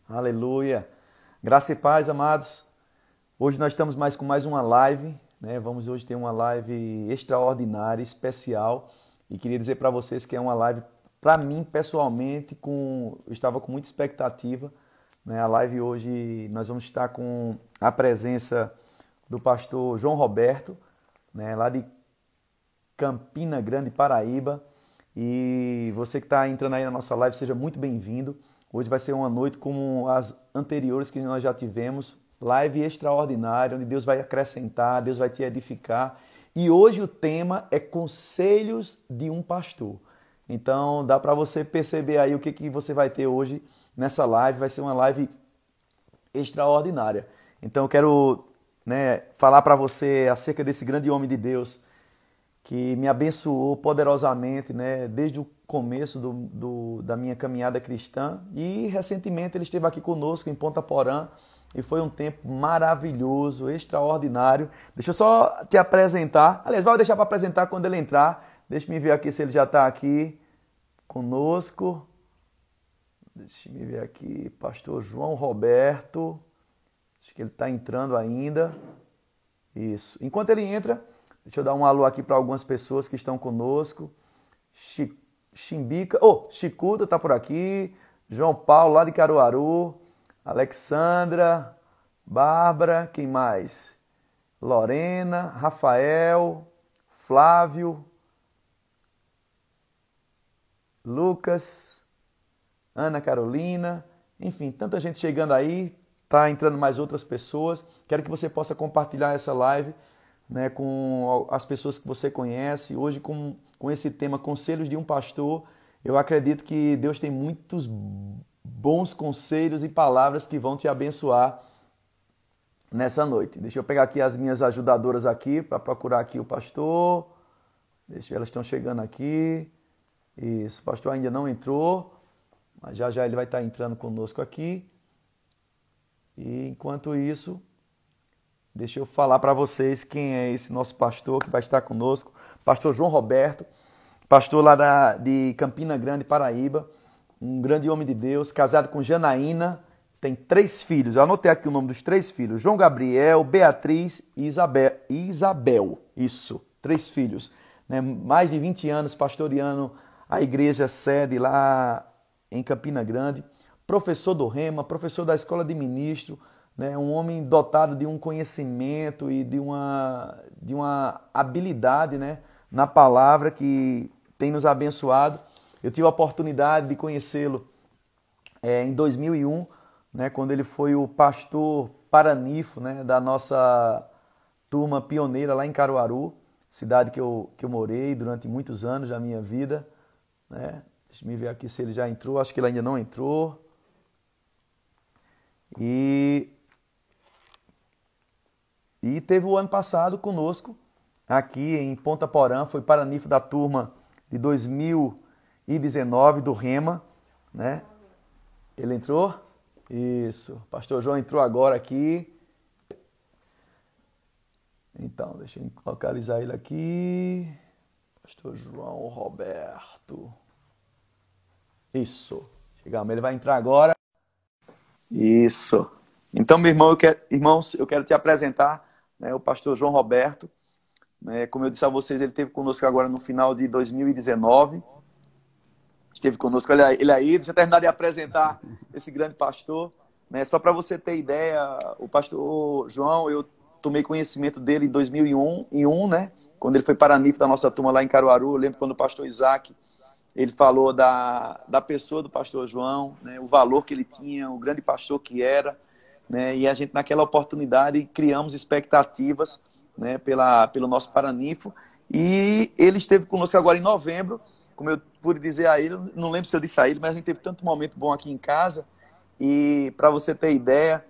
Aleluia. Graça e paz, amados. Hoje nós estamos com mais uma live, né? Vamos hoje ter uma live extraordinária, especial. E queria dizer para vocês que é uma live, para mim, pessoalmente, eu estava com muita expectativa, né? A live hoje nós vamos estar com a presença do pastor João Roberto, né? Lá de Campina Grande, Paraíba. E você que está entrando aí na nossa live, seja muito bem-vindo. Hoje vai ser uma noite como as anteriores que nós já tivemos, live extraordinária, onde Deus vai acrescentar, Deus vai te edificar. E hoje o tema é Conselhos de um Pastor. Então dá para você perceber aí o que você vai ter hoje nessa live. Vai ser uma live extraordinária. Então eu quero, falar para você acerca desse grande homem de Deus que me abençoou poderosamente, desde o começo da minha caminhada cristã. E recentemente ele esteve aqui conosco em Ponta Porã e foi um tempo maravilhoso, extraordinário. Deixa eu só te apresentar. Aliás, vai deixar para apresentar quando ele entrar. Deixa eu ver aqui se ele já está aqui conosco. Deixa eu ver aqui, pastor João Roberto. Acho que ele está entrando ainda. Isso. Enquanto ele entra, deixa eu dar um alô aqui para algumas pessoas que estão conosco. Chicuta está por aqui. João Paulo, lá de Caruaru. Alexandra, Bárbara, quem mais? Lorena, Rafael, Flávio, Lucas, Ana Carolina. Enfim, tanta gente chegando aí. Tá entrando mais outras pessoas. Quero que você possa compartilhar essa live, com as pessoas que você conhece. Hoje com esse tema, Conselhos de um Pastor, eu acredito que Deus tem muitos bons conselhos e palavras que vão te abençoar nessa noite. Deixa eu pegar aqui as minhas ajudadoras aqui para procurar aqui o pastor. Deixa elas estão chegando aqui. Isso, o pastor ainda não entrou, mas já ele vai estar entrando conosco aqui. E enquanto isso, deixa eu falar para vocês quem é esse nosso pastor que vai estar conosco. Pastor João Roberto, pastor lá de Campina Grande, Paraíba. Um grande homem de Deus, casado com Janaína. Tem 3 filhos. Eu anotei aqui o nome dos 3 filhos. João Gabriel, Beatriz e Isabel. Isso, 3 filhos. Mais de 20 anos pastoreando a igreja sede lá em Campina Grande. Professor do Rema, professor da Escola de Ministro. Um homem dotado de um conhecimento e de uma habilidade, na palavra que tem nos abençoado. Eu tive a oportunidade de conhecê-lo em 2001, quando ele foi o pastor paranifo, da nossa turma pioneira lá em Caruaru, cidade que eu morei durante muitos anos da minha vida. Deixa eu ver aqui se ele já entrou, acho que ele ainda não entrou. E teve o ano passado conosco, aqui em Ponta Porã, foi paranifo da turma de 2019 do Rema, Ele entrou? Isso. O pastor João entrou agora aqui. Então, deixa eu localizar ele aqui. Pastor João Roberto. Isso. Chegamos, ele vai entrar agora. Isso. Então, meu irmão, irmãos, eu quero te apresentar, o pastor João Roberto. Como eu disse a vocês, ele esteve conosco agora no final de 2019. Esteve conosco, olha ele aí. Deixa eu terminar de apresentar esse grande pastor. Só para você ter ideia, o pastor João, eu tomei conhecimento dele em 2001, quando ele foi paranifo da nossa turma lá em Caruaru. Eu lembro quando o pastor Isaac, ele falou da pessoa do pastor João, o valor que ele tinha, o grande pastor que era. E a gente, naquela oportunidade, criamos expectativas, pelo nosso paranifo. E ele esteve conosco agora em novembro. Como eu pude dizer a ele, não lembro se eu disse a ele, mas a gente teve tanto momento bom aqui em casa. E para você ter ideia,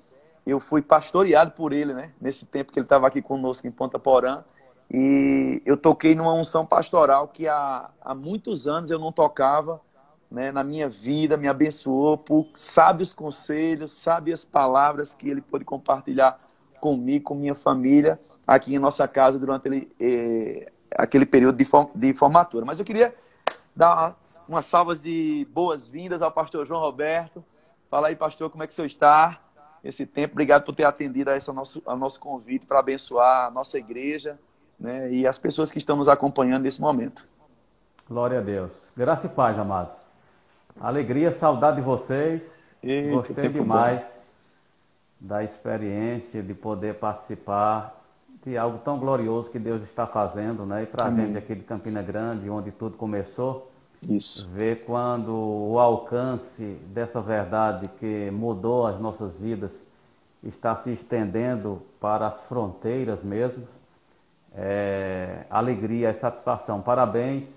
eu fui pastoreado por ele, nesse tempo que ele estava aqui conosco em Ponta Porã. E eu toquei numa unção pastoral que há muitos anos eu não tocava, na minha vida. Me abençoou por sábios conselhos, sábias palavras que ele pôde compartilhar comigo, com minha família, aqui em nossa casa durante aquele período de formatura. Mas eu queria dar umas salvas de boas-vindas ao pastor João Roberto. Fala aí, pastor, como é que o senhor está? Esse tempo, obrigado por ter atendido a esse ao nosso convite para abençoar a nossa igreja, né, e as pessoas que estão nos acompanhando nesse momento. Glória a Deus. Graça e paz, amados. Alegria, saudade de vocês. Eita, Gostei tempo bom. demais da experiência de poder participar de algo tão glorioso que Deus está fazendo, né? E para a gente Amém. aqui de Campina Grande, onde tudo começou, Isso. ver quando o alcance dessa verdade que mudou as nossas vidas está se estendendo para as fronteiras mesmo. Alegria e satisfação. Parabéns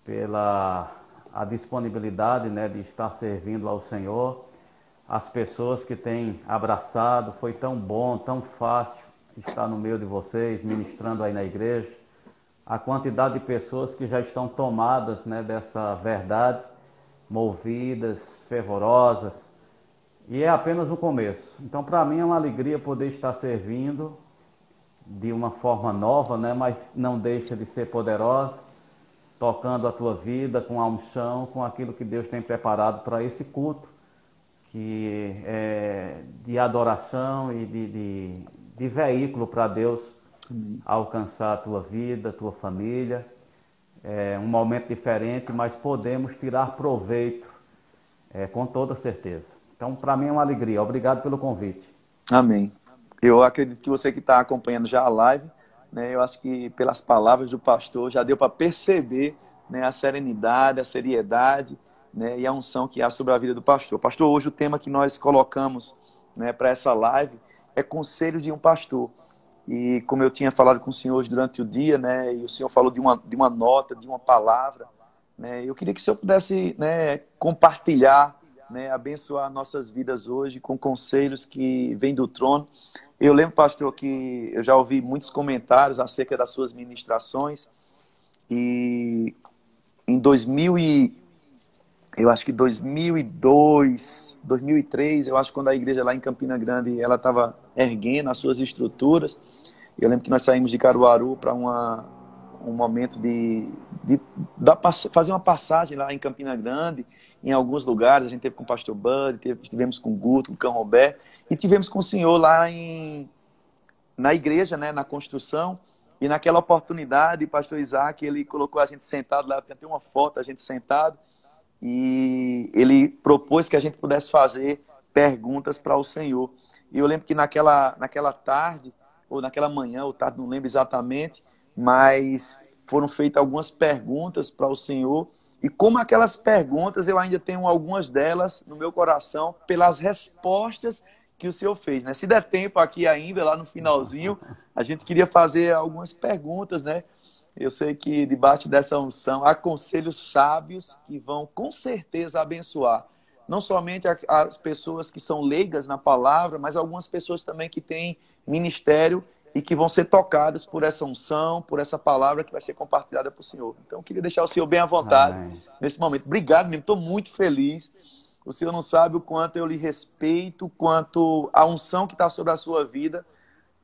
pela a disponibilidade, né, de estar servindo ao Senhor. As pessoas que têm abraçado, foi tão bom, tão fácil estar no meio de vocês, ministrando aí na igreja. A quantidade de pessoas que já estão tomadas, né, dessa verdade, movidas, fervorosas, e é apenas o começo. Então, para mim é uma alegria poder estar servindo de uma forma nova, né, mas não deixa de ser poderosa, tocando a tua vida com a unção, com aquilo que Deus tem preparado para esse culto, que é de adoração e de veículo para Deus Amém. alcançar a tua vida, a tua família. É um momento diferente, mas podemos tirar proveito, com toda certeza. Então, para mim é uma alegria. Obrigado pelo convite. Amém. Eu acredito que você que está acompanhando já a live, né, eu acho que pelas palavras do pastor já deu para perceber, né, a serenidade, a seriedade, né, e a unção que há sobre a vida do pastor. Pastor, hoje o tema que nós colocamos, né, para essa live é conselho de um pastor. E como eu tinha falado com o senhor hoje durante o dia, né, e o senhor falou de uma nota, de uma palavra, né, eu queria que o senhor pudesse, né, compartilhar, né, abençoar nossas vidas hoje com conselhos que vêm do trono. Eu lembro, pastor, que eu já ouvi muitos comentários acerca das suas ministrações e em 2000 eu acho que 2002, 2003, eu acho que quando a igreja lá em Campina Grande ela estava erguendo as suas estruturas. Eu lembro que nós saímos de Caruaru para um momento fazer uma passagem lá em Campina Grande, em alguns lugares. A gente teve com o pastor Bud, tivemos com o Guto, com o Cão Roberto, e tivemos com o senhor lá na igreja, né, na construção. E naquela oportunidade, o pastor Isaac, ele colocou a gente sentado lá, tem até uma foto, a gente sentado, e ele propôs que a gente pudesse fazer perguntas para o Senhor. E eu lembro que naquela tarde, ou naquela manhã, ou tarde, não lembro exatamente, mas foram feitas algumas perguntas para o Senhor. E como aquelas perguntas, eu ainda tenho algumas delas no meu coração, pelas respostas que o Senhor fez, né? Se der tempo aqui ainda, lá no finalzinho, a gente queria fazer algumas perguntas, né? Eu sei que debaixo dessa unção há conselhos sábios que vão com certeza abençoar não somente as pessoas que são leigas na palavra, mas algumas pessoas também que têm ministério e que vão ser tocadas por essa unção, por essa palavra que vai ser compartilhada por Senhor. Então, eu queria deixar o Senhor bem à vontade Amém. nesse momento. Obrigado mesmo, estou muito feliz. O Senhor não sabe o quanto eu lhe respeito, o quanto a unção que está sobre a sua vida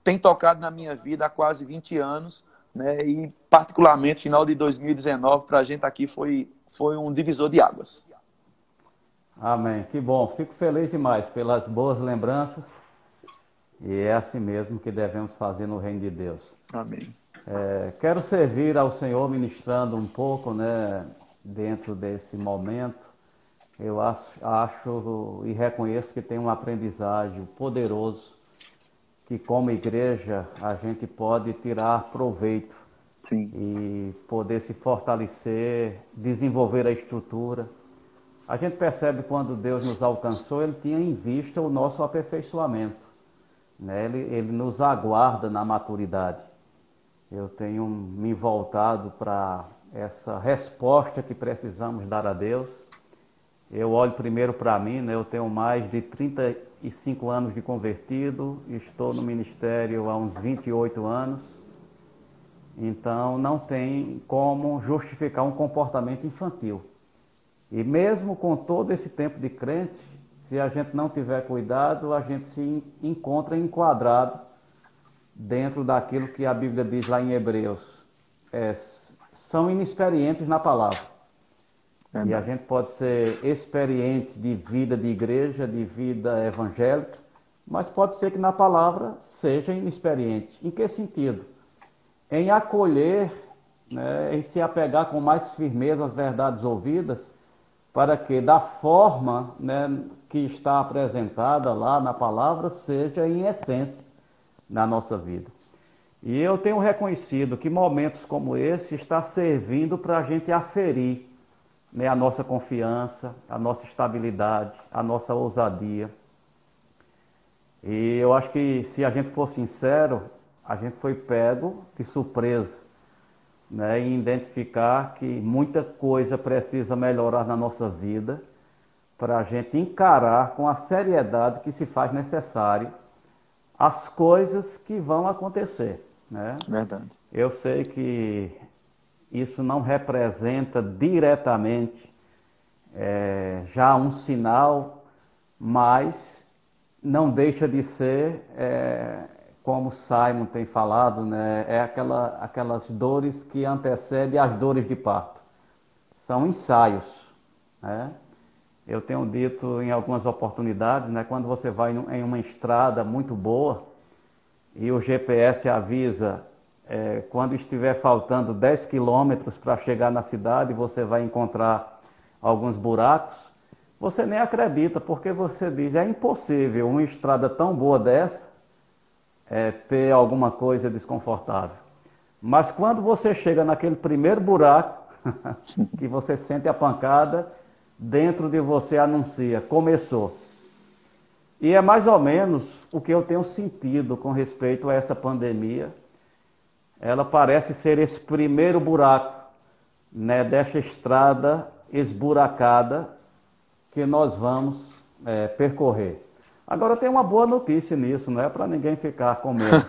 tem tocado na minha vida há quase 20 anos, né? E particularmente, final de 2019, para a gente aqui foi um divisor de águas. Amém. Que bom. Fico feliz demais pelas boas lembranças. E é assim mesmo que devemos fazer no reino de Deus. Amém. Quero servir ao Senhor ministrando um pouco, né, dentro desse momento. Eu acho e reconheço que tem um aprendizagem poderoso que como igreja a gente pode tirar proveito Sim. e poder se fortalecer, desenvolver a estrutura. A gente percebe quando Deus nos alcançou, Ele tinha em vista o nosso aperfeiçoamento, né? Ele nos aguarda na maturidade. Eu tenho me voltado para essa resposta que precisamos dar a Deus. Eu olho primeiro para mim, né? Eu tenho mais de 35 anos de convertido, estou no ministério há uns 28 anos, então não tem como justificar um comportamento infantil. E mesmo com todo esse tempo de crente, se a gente não tiver cuidado, a gente se encontra enquadrado dentro daquilo que a Bíblia diz lá em Hebreus. São inexperientes na palavra. E a gente pode ser experiente de vida de igreja, de vida evangélica, mas pode ser que na palavra seja inexperiente. Em que sentido? Em acolher, né, em se apegar com mais firmeza às verdades ouvidas, para que da forma, né, que está apresentada lá na palavra, seja em essência na nossa vida. E eu tenho reconhecido que momentos como esse está servindo para a gente aferir, né, a nossa confiança, a nossa estabilidade, a nossa ousadia. E eu acho que, se a gente for sincero, a gente foi pego de surpresa, né, em identificar que muita coisa precisa melhorar na nossa vida para a gente encarar com a seriedade que se faz necessário as coisas que vão acontecer, né? Verdade. Eu sei que isso não representa diretamente já um sinal, mas não deixa de ser, como Simon tem falado, né, aquelas dores que antecedem as dores de parto. São ensaios, né? Eu tenho dito em algumas oportunidades, né, quando você vai em uma estrada muito boa e o GPS avisa quando estiver faltando 10 quilômetros para chegar na cidade, você vai encontrar alguns buracos, você nem acredita, porque você diz, é impossível uma estrada tão boa dessa ter alguma coisa desconfortável. Mas quando você chega naquele primeiro buraco, que você sente a pancada, dentro de você anuncia, começou. E é mais ou menos o que eu tenho sentido com respeito a essa pandemia. Ela parece ser esse primeiro buraco, né, dessa estrada esburacada que nós vamos percorrer. Agora tem uma boa notícia nisso, não é para ninguém ficar com medo.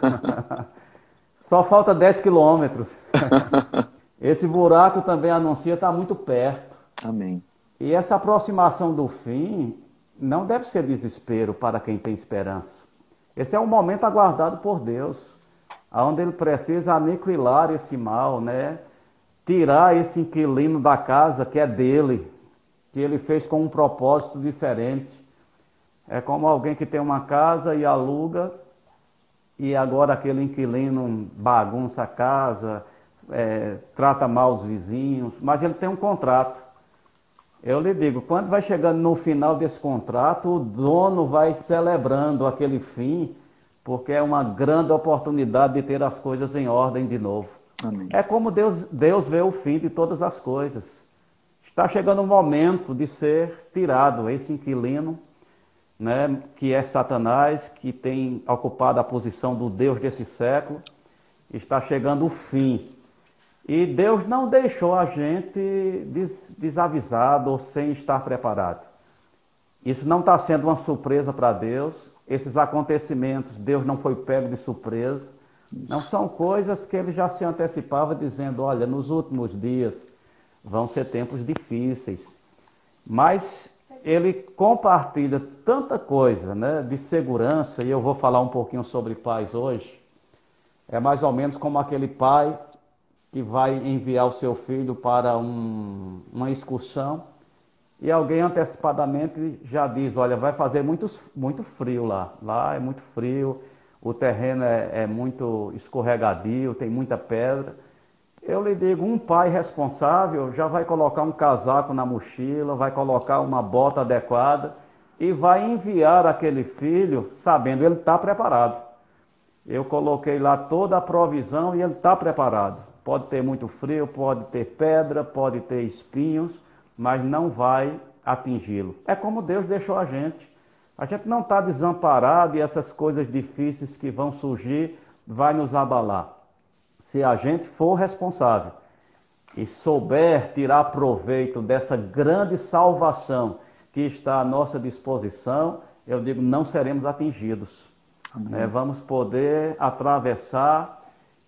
Só falta 10 quilômetros. Esse buraco também anuncia estar muito perto. Amém. E essa aproximação do fim não deve ser desespero para quem tem esperança. Esse é um momento aguardado por Deus, onde Ele precisa aniquilar esse mal, né? Tirar esse inquilino da casa que é dele, que Ele fez com um propósito diferente. É como alguém que tem uma casa e aluga, e agora aquele inquilino bagunça a casa, trata mal os vizinhos, mas ele tem um contrato. Eu lhe digo, quando vai chegando no final desse contrato, o dono vai celebrando aquele fim, porque é uma grande oportunidade de ter as coisas em ordem de novo. Amém. É como Deus vê o fim de todas as coisas. Está chegando o momento de ser tirado esse inquilino, né, que é Satanás, que tem ocupado a posição do Deus desse século. Está chegando o fim. E Deus não deixou a gente desavisado ou sem estar preparado. Isso não está sendo uma surpresa para Deus. Esses acontecimentos, Deus não foi pego de surpresa. Isso. Não são coisas que Ele já se antecipava dizendo, olha, nos últimos dias vão ser tempos difíceis. Mas Ele compartilha tanta coisa, né, de segurança, e eu vou falar um pouquinho sobre pais hoje. É mais ou menos como aquele pai que vai enviar o seu filho para uma excursão e alguém antecipadamente já diz, olha, vai fazer muito frio lá. Lá é muito frio, o terreno é muito escorregadio, tem muita pedra. Eu lhe digo, um pai responsável já vai colocar um casaco na mochila, vai colocar uma bota adequada e vai enviar aquele filho sabendo ele está preparado. Eu coloquei lá toda a provisão e ele está preparado. Pode ter muito frio, pode ter pedra, pode ter espinhos, mas não vai atingi-lo. É como Deus deixou a gente. A gente não está desamparado e essas coisas difíceis que vão surgir vai nos abalar. Se a gente for responsável e souber tirar proveito dessa grande salvação que está à nossa disposição, eu digo, não seremos atingidos. Vamos poder atravessar.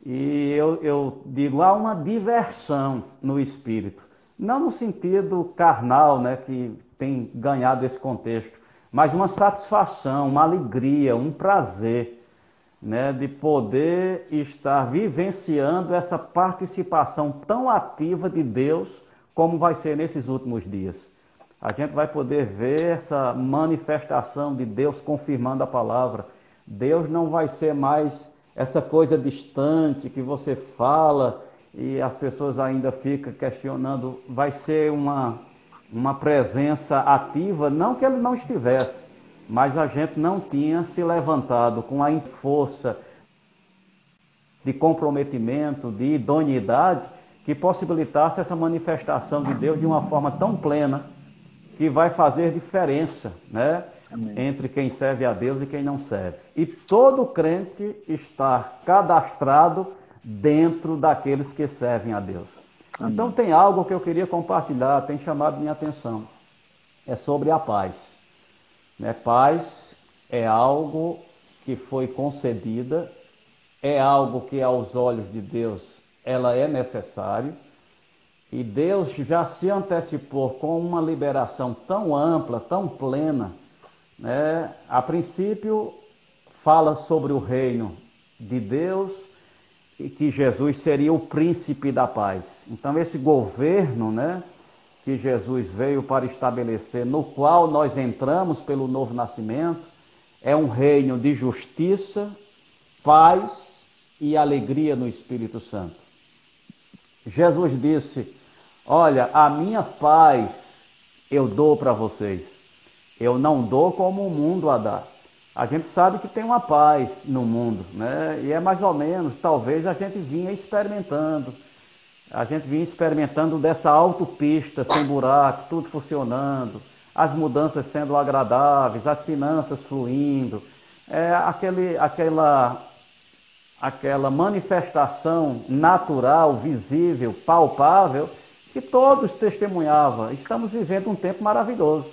E eu digo, há uma diversão no espírito. Não no sentido carnal, né, que tem ganhado esse contexto, mas uma satisfação, uma alegria, um prazer, né, de poder estar vivenciando essa participação tão ativa de Deus como vai ser nesses últimos dias. A gente vai poder ver essa manifestação de Deus confirmando a palavra. Deus não vai ser mais essa coisa distante que você fala e as pessoas ainda ficam questionando. Vai ser uma presença ativa, não que ele não estivesse, mas a gente não tinha se levantado com a força de comprometimento, de idoneidade, que possibilitasse essa manifestação de Deus de uma forma tão plena, que vai fazer diferença, né? Amém. Entre quem serve a Deus e quem não serve. E todo crente está cadastrado dentro daqueles que servem a Deus. Amém. Então tem algo que eu queria compartilhar, tem chamado minha atenção. É sobre a paz. Né? Paz é algo que foi concedida, é algo que aos olhos de Deus ela é necessário. E Deus já se antecipou com uma liberação tão ampla, tão plena, né? A princípio, fala sobre o reino de Deus e que Jesus seria o príncipe da paz. Então, esse governo, né, que Jesus veio para estabelecer, no qual nós entramos pelo novo nascimento, é um reino de justiça, paz e alegria no Espírito Santo. Jesus disse: olha, a minha paz eu dou para vocês. Eu não dou como o mundo a dá. A gente sabe que tem uma paz no mundo, né? E é mais ou menos, talvez a gente vinha experimentando. A gente vinha experimentando dessa autopista, sem buraco, tudo funcionando, as mudanças sendo agradáveis, as finanças fluindo. Aquela manifestação natural, visível, palpável, que todos testemunhavam. Estamos vivendo um tempo maravilhoso.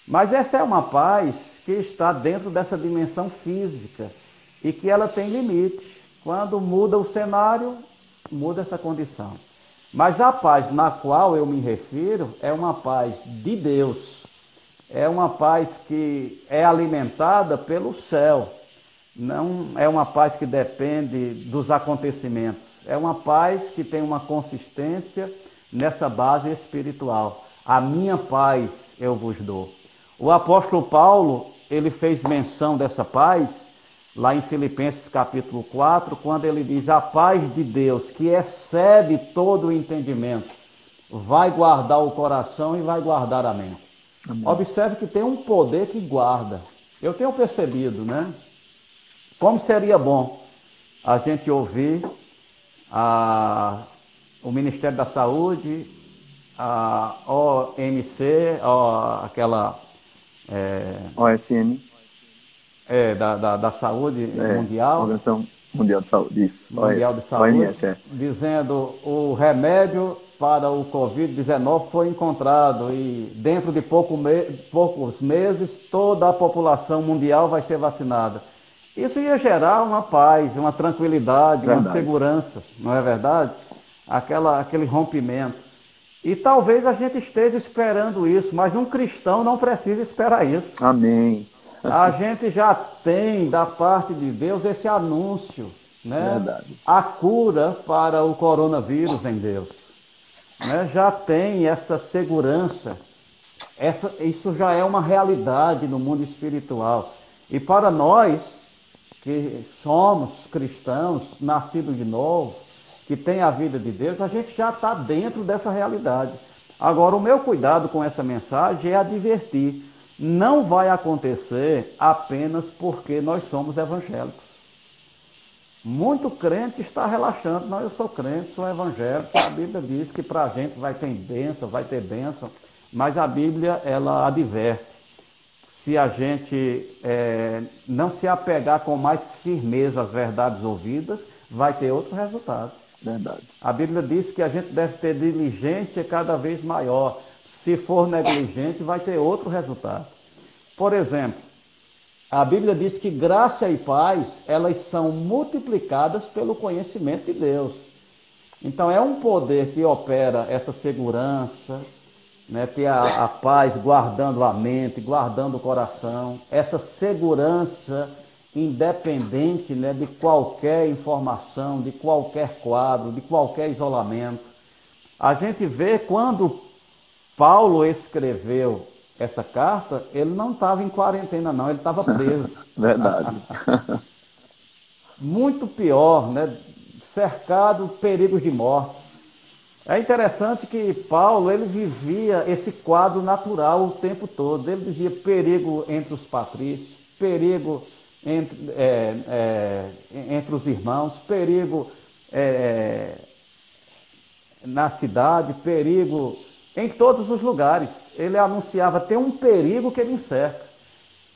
Mas essa é uma paz que está dentro dessa dimensão física e que ela tem limites. Quando muda o cenário, muda essa condição. Mas a paz na qual eu me refiro é uma paz de Deus. É uma paz que é alimentada pelo céu. Não é uma paz que depende dos acontecimentos. É uma paz que tem uma consistência nessa base espiritual. A minha paz eu vos dou. O apóstolo Paulo, ele fez menção dessa paz lá em Filipenses capítulo 4, quando ele diz: a paz de Deus, que excede todo o entendimento, vai guardar o coração e vai guardar a mente. Amém. Observe que tem um poder que guarda. Eu tenho percebido, né? Como seria bom a gente ouvir o Ministério da Saúde, a OMC, aquela... OSM. Da Saúde Mundial. Organização Mundial de Saúde, isso. Mundial de Saúde, OMS, dizendo o remédio para o Covid-19 foi encontrado e dentro de poucos meses toda a população mundial vai ser vacinada. Isso ia gerar uma paz, uma tranquilidade, uma segurança, não é verdade? Aquele rompimento. E talvez a gente esteja esperando isso, mas um cristão não precisa esperar isso. Amém. A gente já tem da parte de Deus esse anúncio, né? Verdade. A cura para o coronavírus em Deus. Né? Já tem essa segurança. Isso já é uma realidade no mundo espiritual. E para nós, que somos cristãos, nascidos de novo, que tem a vida de Deus, a gente já está dentro dessa realidade. Agora, o meu cuidado com essa mensagem é advertir. Não vai acontecer apenas porque nós somos evangélicos. Muito crente está relaxando. Não, eu sou crente, sou evangélico. A Bíblia diz que para a gente vai ter bênção, vai ter bênção. Mas a Bíblia, ela adverte. Se a gente não se apegar com mais firmeza às verdades ouvidas, vai ter outros resultados. Verdade. A Bíblia diz que a gente deve ter diligência cada vez maior. Se for negligente, vai ter outro resultado. Por exemplo, a Bíblia diz que graça e paz, elas são multiplicadas pelo conhecimento de Deus. Então é um poder que opera essa segurança, né, ter a paz guardando a mente, guardando o coração, essa segurança independente, né, de qualquer informação, de qualquer quadro, de qualquer isolamento. A gente vê quando Paulo escreveu essa carta, ele não estava em quarentena não, ele estava preso. Verdade. Muito pior, né? Cercado de perigos de morte. É interessante que Paulo, ele vivia esse quadro natural o tempo todo. Ele dizia perigo entre os patrícios, perigo entre os irmãos, perigo na cidade, perigo em todos os lugares. Ele anunciava, tem um perigo que me cerca.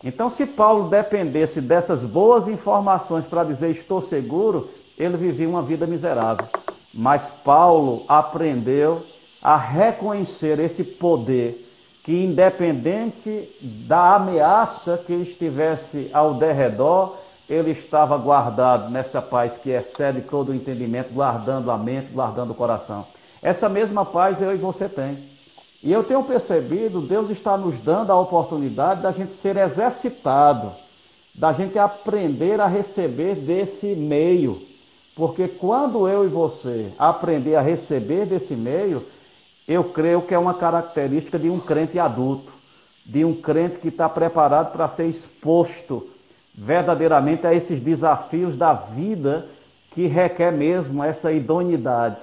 Então, se Paulo dependesse dessas boas informações para dizer estou seguro, ele vivia uma vida miserável. Mas Paulo aprendeu a reconhecer esse poder que, independente da ameaça que estivesse ao derredor, ele estava guardado nessa paz que excede todo o entendimento, guardando a mente, guardando o coração. Essa mesma paz eu e você tem. E eu tenho percebido, Deus está nos dando a oportunidade da gente ser exercitado, da gente aprender a receber desse meio. Porque quando eu e você aprender a receber desse meio, eu creio que é uma característica de um crente adulto, de um crente que está preparado para ser exposto verdadeiramente a esses desafios da vida que requer mesmo essa idoneidade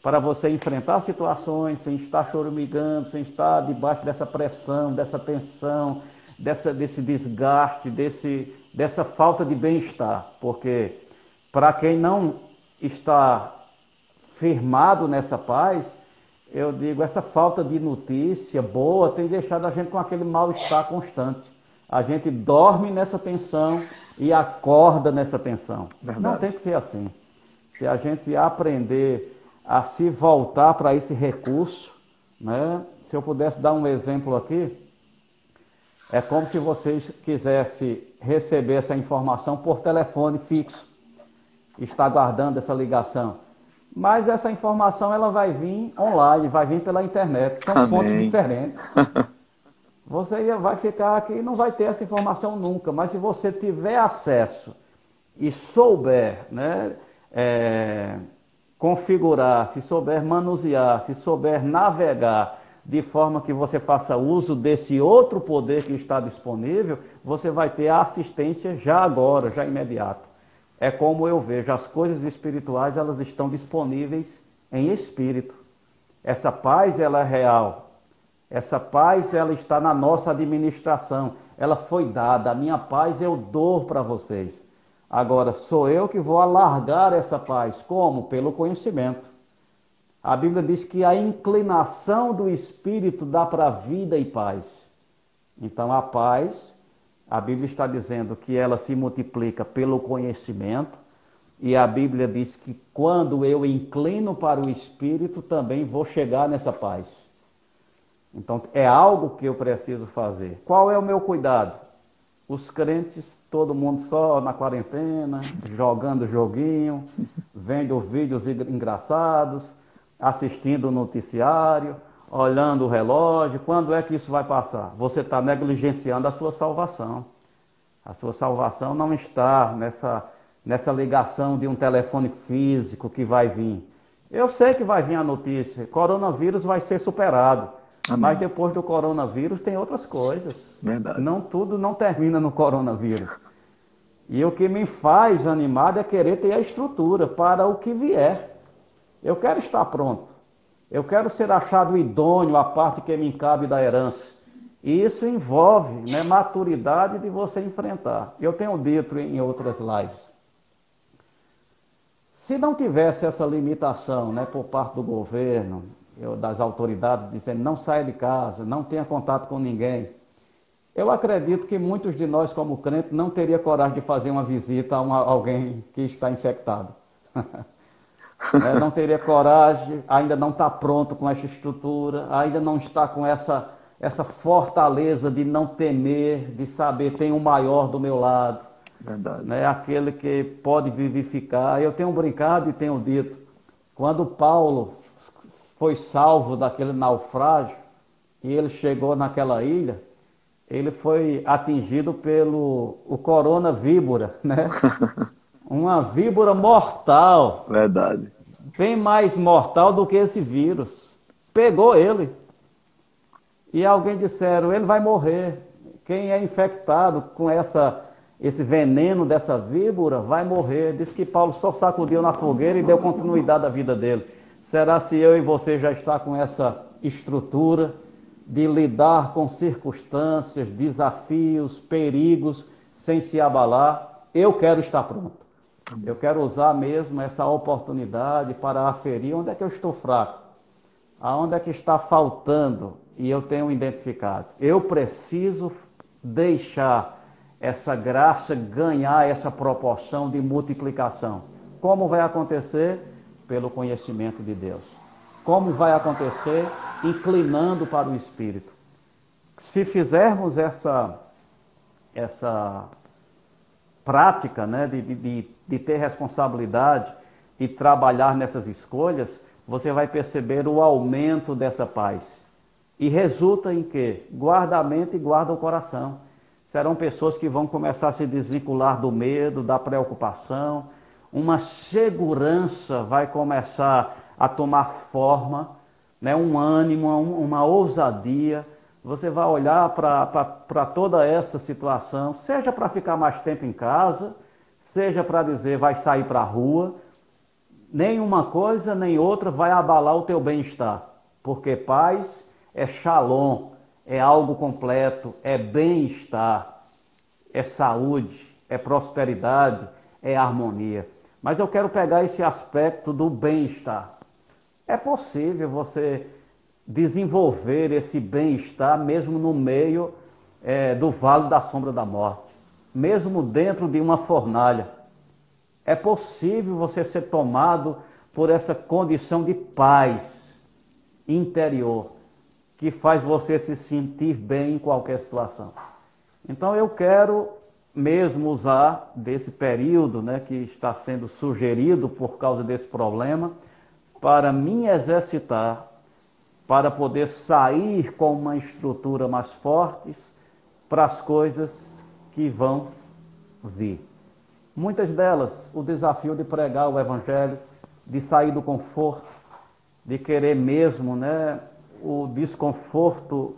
para você enfrentar situações sem estar choramingando, sem estar debaixo dessa pressão, dessa tensão, desse desgaste, dessa falta de bem-estar. Porque para quem não está firmado nessa paz, eu digo, essa falta de notícia boa tem deixado a gente com aquele mal-estar constante. A gente dorme nessa tensão e acorda nessa tensão. Verdade. Não tem que ser assim. Se a gente aprender a se voltar para esse recurso, né? Se eu pudesse dar um exemplo aqui, é como se vocês quisessem receber essa informação por telefone fixo, está aguardando essa ligação. Mas essa informação ela vai vir online, vai vir pela internet, são fontes diferentes. Você vai ficar aqui e não vai ter essa informação nunca, mas se você tiver acesso e souber, né, configurar, se souber manusear, se souber navegar de forma que você faça uso desse outro poder que está disponível, você vai ter a assistência já agora, já imediato. É como eu vejo, as coisas espirituais, elas estão disponíveis em espírito. Essa paz, ela é real. Essa paz, ela está na nossa administração. Ela foi dada. A minha paz eu dou para vocês. Agora, sou eu que vou alargar essa paz. Como? Pelo conhecimento. A Bíblia diz que a inclinação do espírito dá para vida e paz. Então, a paz, a Bíblia está dizendo que ela se multiplica pelo conhecimento. E a Bíblia diz que quando eu inclino para o espírito, também vou chegar nessa paz. Então, é algo que eu preciso fazer. Qual é o meu cuidado? Os crentes, todo mundo só na quarentena, jogando joguinho, vendo vídeos engraçados, assistindo o noticiário, olhando o relógio. Quando é que isso vai passar? Você está negligenciando a sua salvação. A sua salvação não está nessa ligação de um telefone físico que vai vir. Eu sei que vai vir a notícia, coronavírus vai ser superado. Amém. Mas depois do coronavírus tem outras coisas. Verdade. Não tudo não termina no coronavírus. E o que me faz animado é querer ter a estrutura para o que vier. Eu quero estar pronto. Eu quero ser achado idôneo à parte que me cabe da herança. E isso envolve, né, maturidade de você enfrentar. Eu tenho dito em outras lives. Se não tivesse essa limitação, né, por parte do governo, das autoridades, dizendo não saia de casa, não tenha contato com ninguém, eu acredito que muitos de nós, como crentes, não teria coragem de fazer uma visita a alguém que está infectado. Não teria coragem, ainda não está pronto com essa estrutura, ainda não está com essa fortaleza de não temer, de saber, tem um maior do meu lado. Verdade. Né? Aquele que pode vivificar. Eu tenho brincado e tenho dito, quando Paulo foi salvo daquele naufrágio, e ele chegou naquela ilha, ele foi atingido pelo corona-víbora, né? Uma víbora mortal. Verdade. Bem mais mortal do que esse vírus. pegou ele. E alguém disseram, ele vai morrer. Quem é infectado com esse veneno dessa víbora vai morrer. Diz que Paulo só sacudiu na fogueira e deu continuidade à vida dele. Será se eu e você já está com essa estrutura de lidar com circunstâncias, desafios, perigos, sem se abalar? Eu quero estar pronto. Eu quero usar mesmo essa oportunidade para aferir onde é que eu estou fraco, aonde é que está faltando, e eu tenho identificado. Eu preciso deixar essa graça ganhar essa proporção de multiplicação. Como vai acontecer? Pelo conhecimento de Deus. Como vai acontecer? Inclinando para o Espírito. Se fizermos essa prática, né, de ter responsabilidade e trabalhar nessas escolhas, você vai perceber o aumento dessa paz. E resulta em quê? Guarda a mente e guarda o coração. Serão pessoas que vão começar a se desvincular do medo, da preocupação. Uma segurança vai começar a tomar forma, né? Um ânimo, uma ousadia. Você vai olhar para toda essa situação, seja para ficar mais tempo em casa, seja para dizer vai sair para a rua. Nenhuma coisa nem outra vai abalar o teu bem-estar, porque paz é shalom, é algo completo, é bem-estar, é saúde, é prosperidade, é harmonia. Mas eu quero pegar esse aspecto do bem-estar. É possível você desenvolver esse bem-estar mesmo no meio do vale da sombra da morte, mesmo dentro de uma fornalha. É possível você ser tomado por essa condição de paz interior, que faz você se sentir bem em qualquer situação. Então eu quero mesmo usar desse período, né, que está sendo sugerido por causa desse problema, para me exercitar, para poder sair com uma estrutura mais forte para as coisas que vão vir. Muitas delas, o desafio de pregar o Evangelho, de sair do conforto, de querer mesmo, né, o desconforto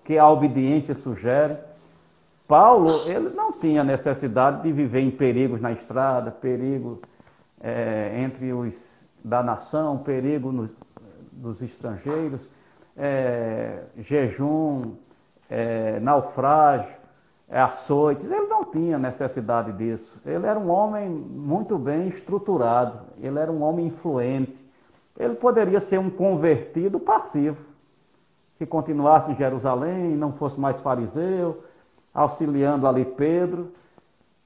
que a obediência sugere. Paulo, ele não tinha necessidade de viver em perigos na estrada, perigo entre os da nação, perigo dos estrangeiros, jejum, naufrágio, açoites. Ele não tinha necessidade disso. Ele era um homem muito bem estruturado, ele era um homem influente. Ele poderia ser um convertido passivo, que continuasse em Jerusalém, não fosse mais fariseu, auxiliando ali Pedro,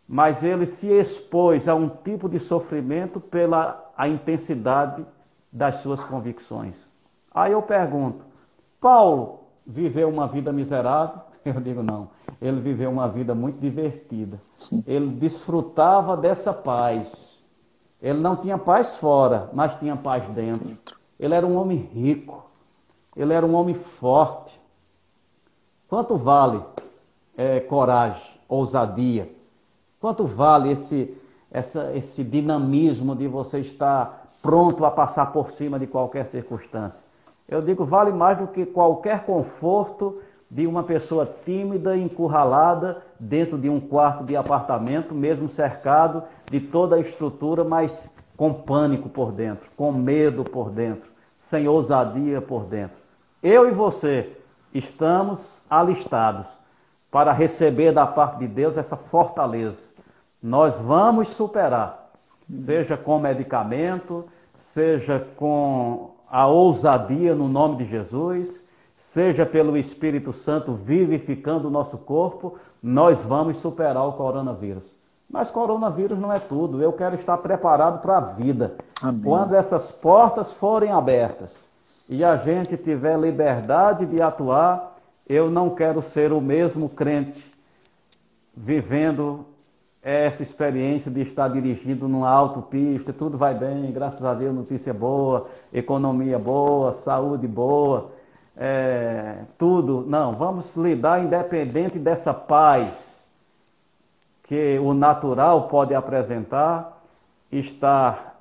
mas ele se expôs a um tipo de sofrimento pela a intensidade das suas convicções. Aí eu pergunto, Paulo viveu uma vida miserável? Eu digo não, ele viveu uma vida muito divertida. Ele desfrutava dessa paz. Ele não tinha paz fora, mas tinha paz dentro. Ele era um homem rico, ele era um homem forte. Quanto vale coragem, ousadia? Quanto vale esse dinamismo de você estar pronto a passar por cima de qualquer circunstância? Eu digo, vale mais do que qualquer conforto de uma pessoa tímida, encurralada, dentro de um quarto de apartamento, mesmo cercado de toda a estrutura, mas com pânico por dentro, com medo por dentro, sem ousadia por dentro. Eu e você estamos alistados para receber da parte de Deus essa fortaleza. Nós vamos superar, seja com medicamento, seja com a ousadia no nome de Jesus, seja pelo Espírito Santo vivificando o nosso corpo, nós vamos superar o coronavírus. Mas coronavírus não é tudo, eu quero estar preparado para a vida. Amém. Quando essas portas forem abertas e a gente tiver liberdade de atuar, eu não quero ser o mesmo crente vivendo essa experiência de estar dirigindo numa autopista, tudo vai bem, graças a Deus, notícia boa, economia boa, saúde boa, tudo. Não, vamos lidar independente dessa paz que o natural pode apresentar, estar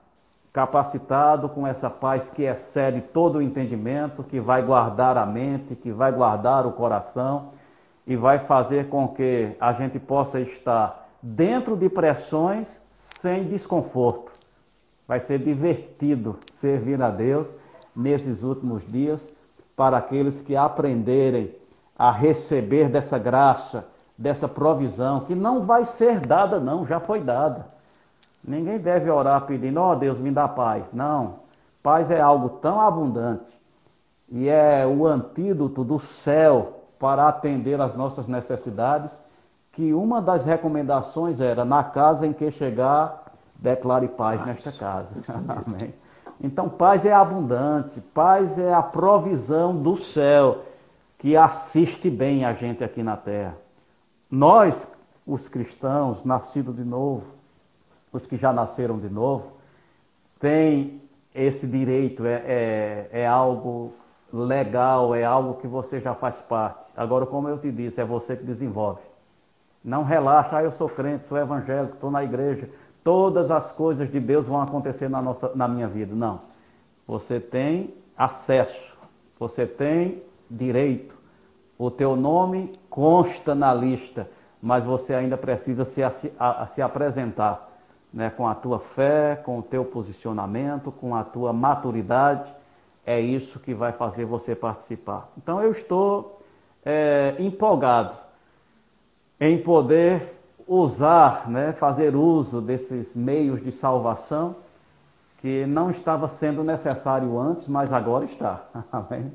capacitado com essa paz que excede todo o entendimento, que vai guardar a mente, que vai guardar o coração e vai fazer com que a gente possa estar dentro de pressões sem desconforto. Vai ser divertido servir a Deus nesses últimos dias para aqueles que aprenderem a receber dessa graça, dessa provisão, que não vai ser dada não, já foi dada. Ninguém deve orar pedindo, ó Deus, me dá paz. Não, paz é algo tão abundante e é o antídoto do céu para atender às nossas necessidades, que uma das recomendações era, na casa em que chegar, declare paz nesta casa. Amém. Então, paz é abundante, paz é a provisão do céu que assiste bem a gente aqui na terra. Nós, os cristãos, nascidos de novo, os que já nasceram de novo, têm esse direito, é algo legal, é algo que você já faz parte. Agora, como eu te disse, é você que desenvolve. Não relaxa, eu sou crente, sou evangélico, estou na igreja, todas as coisas de Deus vão acontecer na minha vida. Não. Você tem acesso, você tem direito. O teu nome consta na lista, mas você ainda precisa se apresentar, né, com a tua fé, com o teu posicionamento, com a tua maturidade. É isso que vai fazer você participar. Então eu estou empolgado em poder usar, né, fazer uso desses meios de salvação que não estava sendo necessário antes, mas agora está. Amém?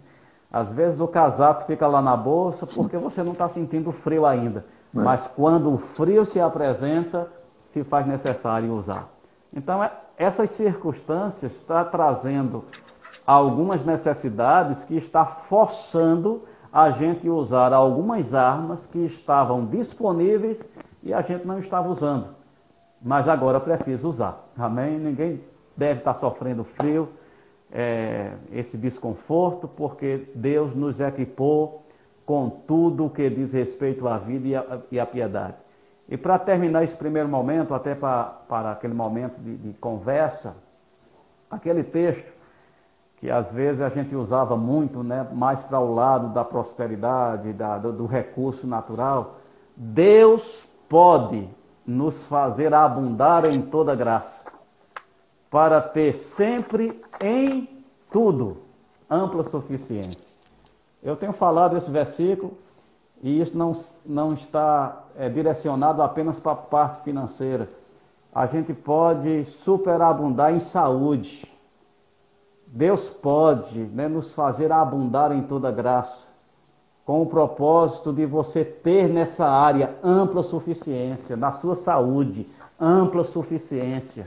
Às vezes o casaco fica lá na bolsa porque você não está sentindo frio ainda. Mas quando o frio se apresenta, se faz necessário usar. Então, essas circunstâncias estão trazendo algumas necessidades que está forçando a gente usar algumas armas que estavam disponíveis e a gente não estava usando. Mas agora precisa usar. Amém? Ninguém deve estar sofrendo frio, esse desconforto, porque Deus nos equipou com tudo o que diz respeito à vida e à piedade. E para terminar esse primeiro momento, até para aquele momento de conversa, aquele texto que às vezes a gente usava muito, né, mais para o lado da prosperidade, do recurso natural, Deus pode nos fazer abundar em toda graça, para ter sempre em tudo ampla suficiência. Eu tenho falado esse versículo e isso não está direcionado apenas para a parte financeira. A gente pode superabundar em saúde. Deus pode, né, nos fazer abundar em toda graça, com o propósito de você ter nessa área ampla suficiência, na sua saúde, ampla suficiência.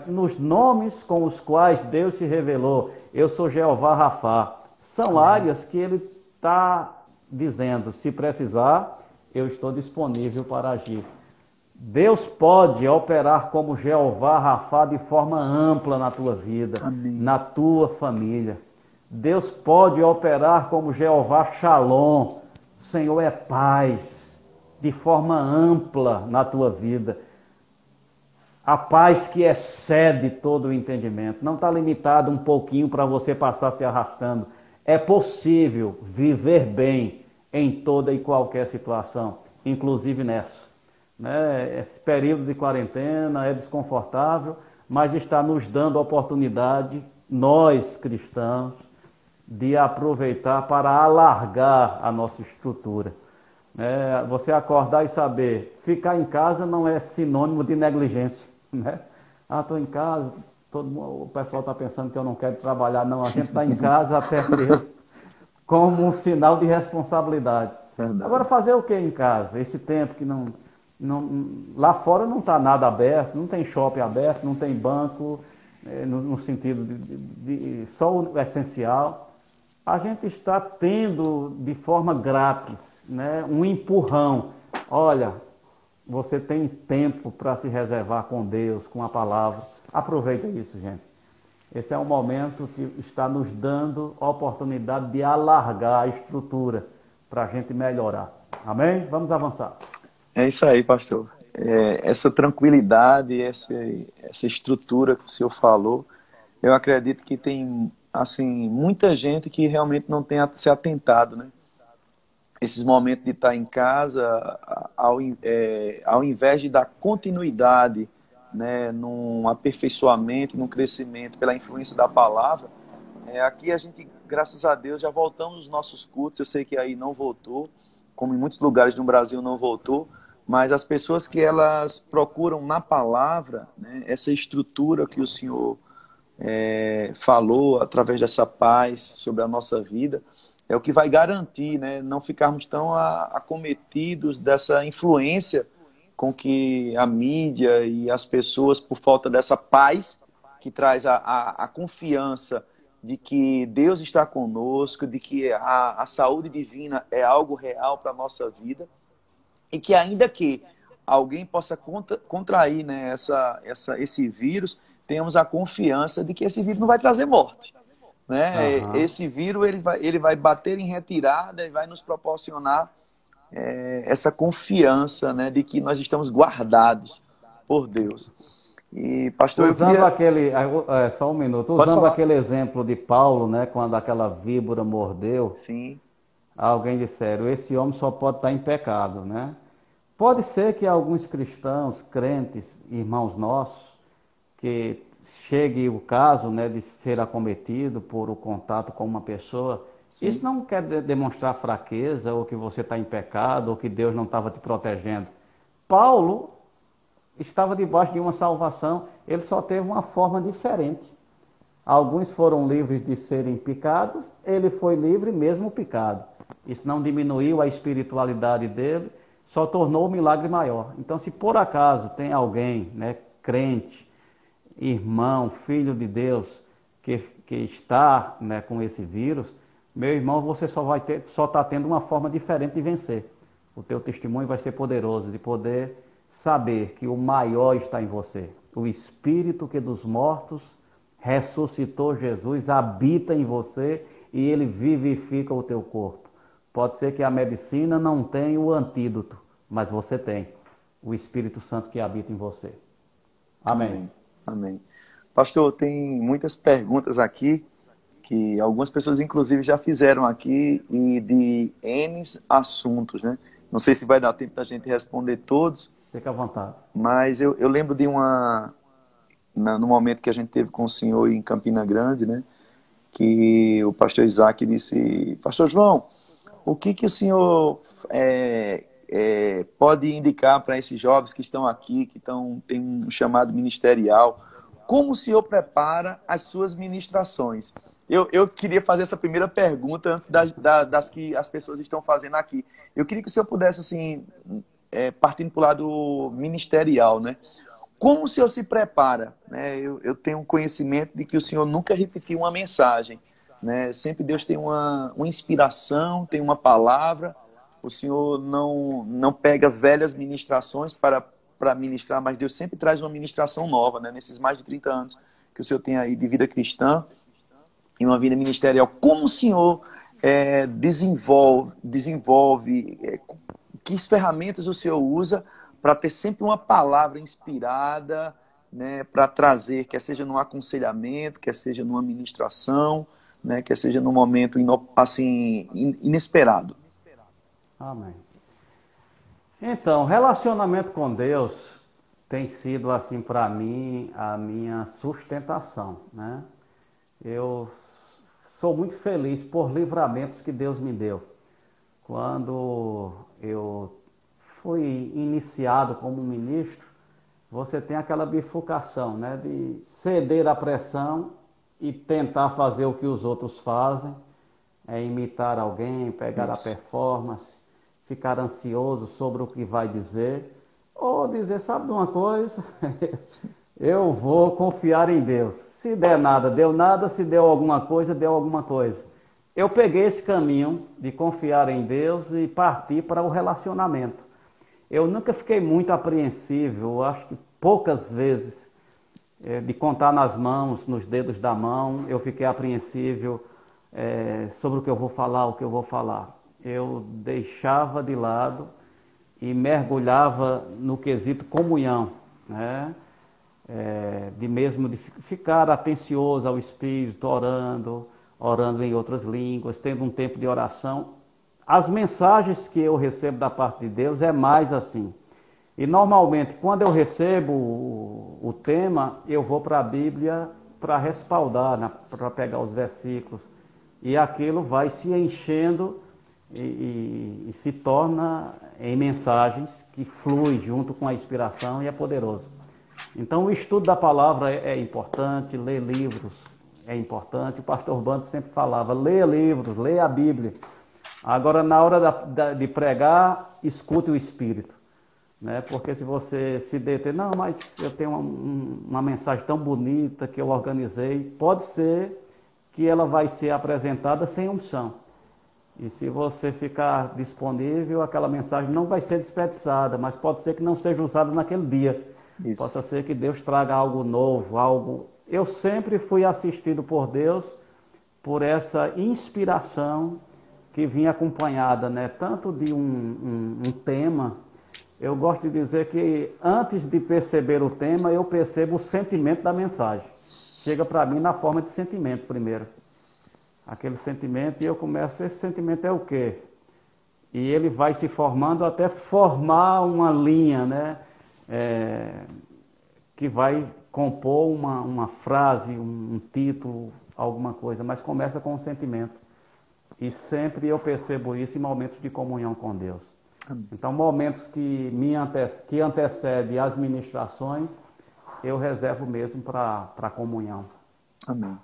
Nos nomes com os quais Deus se revelou, eu sou Jeová Rafá, são áreas que Ele está dizendo, se precisar, eu estou disponível para agir. Deus pode operar como Jeová Rafá de forma ampla na tua vida, amém, na tua família. Deus pode operar como Jeová Shalom, o Senhor é paz, de forma ampla na tua vida. A paz que excede todo o entendimento. Não está limitado um pouquinho para você passar se arrastando. É possível viver bem em toda e qualquer situação, inclusive nessa. Esse período de quarentena é desconfortável, mas está nos dando a oportunidade, nós cristãos, de aproveitar para alargar a nossa estrutura. Você acordar e saber, ficar em casa não é sinônimo de negligência. Estou em casa, o pessoal está pensando que eu não quero trabalhar. Não, a gente está em casa até Deus, como um sinal de responsabilidade. Verdade. Agora, fazer o que em casa? Esse tempo que lá fora não está nada aberto, não tem shopping aberto, não tem banco, no sentido de só o essencial. A gente está tendo de forma grátis, né, um empurrão. Olha, você tem tempo para se reservar com Deus, com a palavra. Aproveita isso, gente. Esse é um momento que está nos dando a oportunidade de alargar a estrutura para a gente melhorar. Amém? Vamos avançar. É isso aí, pastor. essa tranquilidade, essa estrutura que o senhor falou, eu acredito que tem, assim, muita gente que realmente não tem se atentado, né? Esses momentos de estar em casa, ao invés de dar continuidade, né, num aperfeiçoamento, num crescimento pela influência da palavra, aqui a gente, graças a Deus, já voltamos os nossos cultos. Eu sei que aí não voltou, como em muitos lugares no Brasil não voltou, mas as pessoas que elas procuram na palavra, né, essa estrutura que o Senhor falou através dessa paz sobre a nossa vida, é o que vai garantir, né, não ficarmos tão acometidos dessa influência com que a mídia e as pessoas, por falta dessa paz que traz a confiança de que Deus está conosco, de que a saúde divina é algo real para a nossa vida, e que ainda que alguém possa contrair, né, esse vírus, tenhamos a confiança de que esse vírus não vai trazer morte. Né? Aham. Esse vírus ele vai bater em retirada e vai nos proporcionar essa confiança, né, de que nós estamos guardados por Deus. E, pastor, eu Usando queria... aquele, só um minuto, Pode usando falar. aquele exemplo de Paulo, né, quando aquela víbora mordeu, Sim, alguém disseram, esse homem só pode estar em pecado, né? Pode ser que alguns cristãos, crentes, irmãos nossos, que chegue o caso, né, de ser acometido por o contato com uma pessoa, isso sim, não quer demonstrar fraqueza, ou que você está em pecado, ou que Deus não estava te protegendo. Paulo estava debaixo de uma salvação, ele só teve uma forma diferente. Alguns foram livres de serem picados, ele foi livre mesmo picado. Isso não diminuiu a espiritualidade dele, só tornou o milagre maior. Então, se por acaso tem alguém, né, crente, irmão, filho de Deus, que está, né, com esse vírus, meu irmão, você só está tendo uma forma diferente de vencer. O teu testemunho vai ser poderoso, de poder saber que o maior está em você. O Espírito que dos mortos ressuscitou Jesus, habita em você e ele vivifica o teu corpo. Pode ser que a medicina não tenha o antídoto, mas você tem o Espírito Santo que habita em você. Amém. amém, amém. Pastor, tem muitas perguntas aqui, que algumas pessoas, inclusive, já fizeram aqui, e de N assuntos, né? Não sei se vai dar tempo da gente responder todos, Fique à vontade. mas eu lembro de no momento que a gente teve com o senhor em Campina Grande, né? Que o pastor Isaac disse, pastor João, o que o senhor pode indicar para esses jovens que estão aqui, têm um chamado ministerial? Como o senhor prepara as suas ministrações? Eu queria fazer essa primeira pergunta antes das que as pessoas estão fazendo aqui. Eu queria que o senhor pudesse, assim, partindo para o lado ministerial, né? Como o senhor se prepara? Né? Eu tenho um conhecimento de que o senhor nunca repetiu uma mensagem. Né? Sempre Deus tem uma inspiração, tem uma palavra. O senhor não pega velhas ministrações para ministrar, mas Deus sempre traz uma ministração nova, né? Nesses mais de 30 anos que o senhor tem aí de vida cristã e uma vida ministerial. Como o senhor desenvolve que ferramentas o senhor usa para ter sempre uma palavra inspirada, né, para trazer, quer seja num aconselhamento, quer seja numa ministração, né, quer seja num momento assim, inesperado? Amém. Então, relacionamento com Deus tem sido, assim, para mim, a minha sustentação, né? Eu sou muito feliz por livramentos que Deus me deu. Quando eu fui iniciado como ministro, você tem aquela bifurcação, né, de ceder à pressão e tentar fazer o que os outros fazem, imitar alguém, pegar Isso. a performance, ficar ansioso sobre o que vai dizer, ou dizer, sabe de uma coisa? Eu vou confiar em Deus. Se der nada, deu nada. Se deu alguma coisa, deu alguma coisa. Eu peguei esse caminho de confiar em Deus e partir para o relacionamento. Eu nunca fiquei muito apreensivo, acho que poucas vezes, de contar nas mãos, nos dedos da mão, eu fiquei apreensível sobre o que eu vou falar, Eu deixava de lado e mergulhava no quesito comunhão, né? De ficar atencioso ao Espírito, orando em outras línguas, tendo um tempo de oração. As mensagens que eu recebo da parte de Deus é mais assim. E normalmente, quando eu recebo o tema, eu vou para a Bíblia para respaldar, né? Para pegar os versículos. E aquilo vai se enchendo e se torna em mensagens que fluem junto com a inspiração e é poderoso. Então o estudo da palavra é importante, ler livros é importante. O pastor Bando sempre falava, leia livros, leia a Bíblia. Agora na hora de pregar, escute o Espírito. Né? Porque se você se deter, não, mas eu tenho uma mensagem tão bonita que eu organizei, pode ser que ela vai ser apresentada sem unção. E se você ficar disponível, aquela mensagem não vai ser desperdiçada, mas pode ser que não seja usada naquele dia. Isso. Possa ser que Deus traga algo novo, algo... Eu sempre fui assistido por Deus por essa inspiração que vinha acompanhada, né? Tanto de um tema. Eu gosto de dizer que antes de perceber o tema, eu percebo o sentimento da mensagem. Chega para mim na forma de sentimento primeiro. Aquele sentimento, e eu começo, esse sentimento é o quê? E ele vai se formando até formar uma linha, né? Que vai compor uma frase, um título, alguma coisa, mas começa com um sentimento. E sempre eu percebo isso em momentos de comunhão com Deus. Então, momentos que antecedem as ministrações, eu reservo mesmo para comunhão. Amém.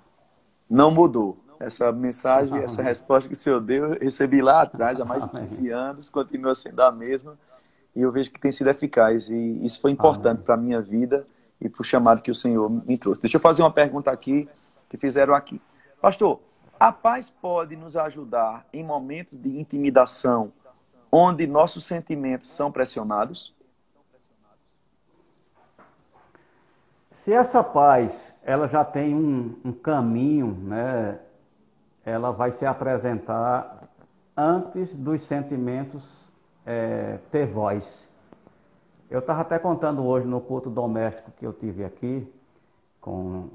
Não mudou. Essa mensagem, essa resposta que o Senhor deu, eu recebi lá atrás, há mais de 15 anos, continua sendo a mesma, e eu vejo que tem sido eficaz. E isso foi importante para a minha vida e para o chamado que o Senhor me trouxe. Deixa eu fazer uma pergunta aqui, que fizeram aqui. Pastor, a paz pode nos ajudar em momentos de intimidação, onde nossos sentimentos são pressionados? Se essa paz, ela já tem um caminho, né? Ela vai se apresentar antes dos sentimentos ter voz. Eu estava até contando hoje no culto doméstico que eu tive aqui, com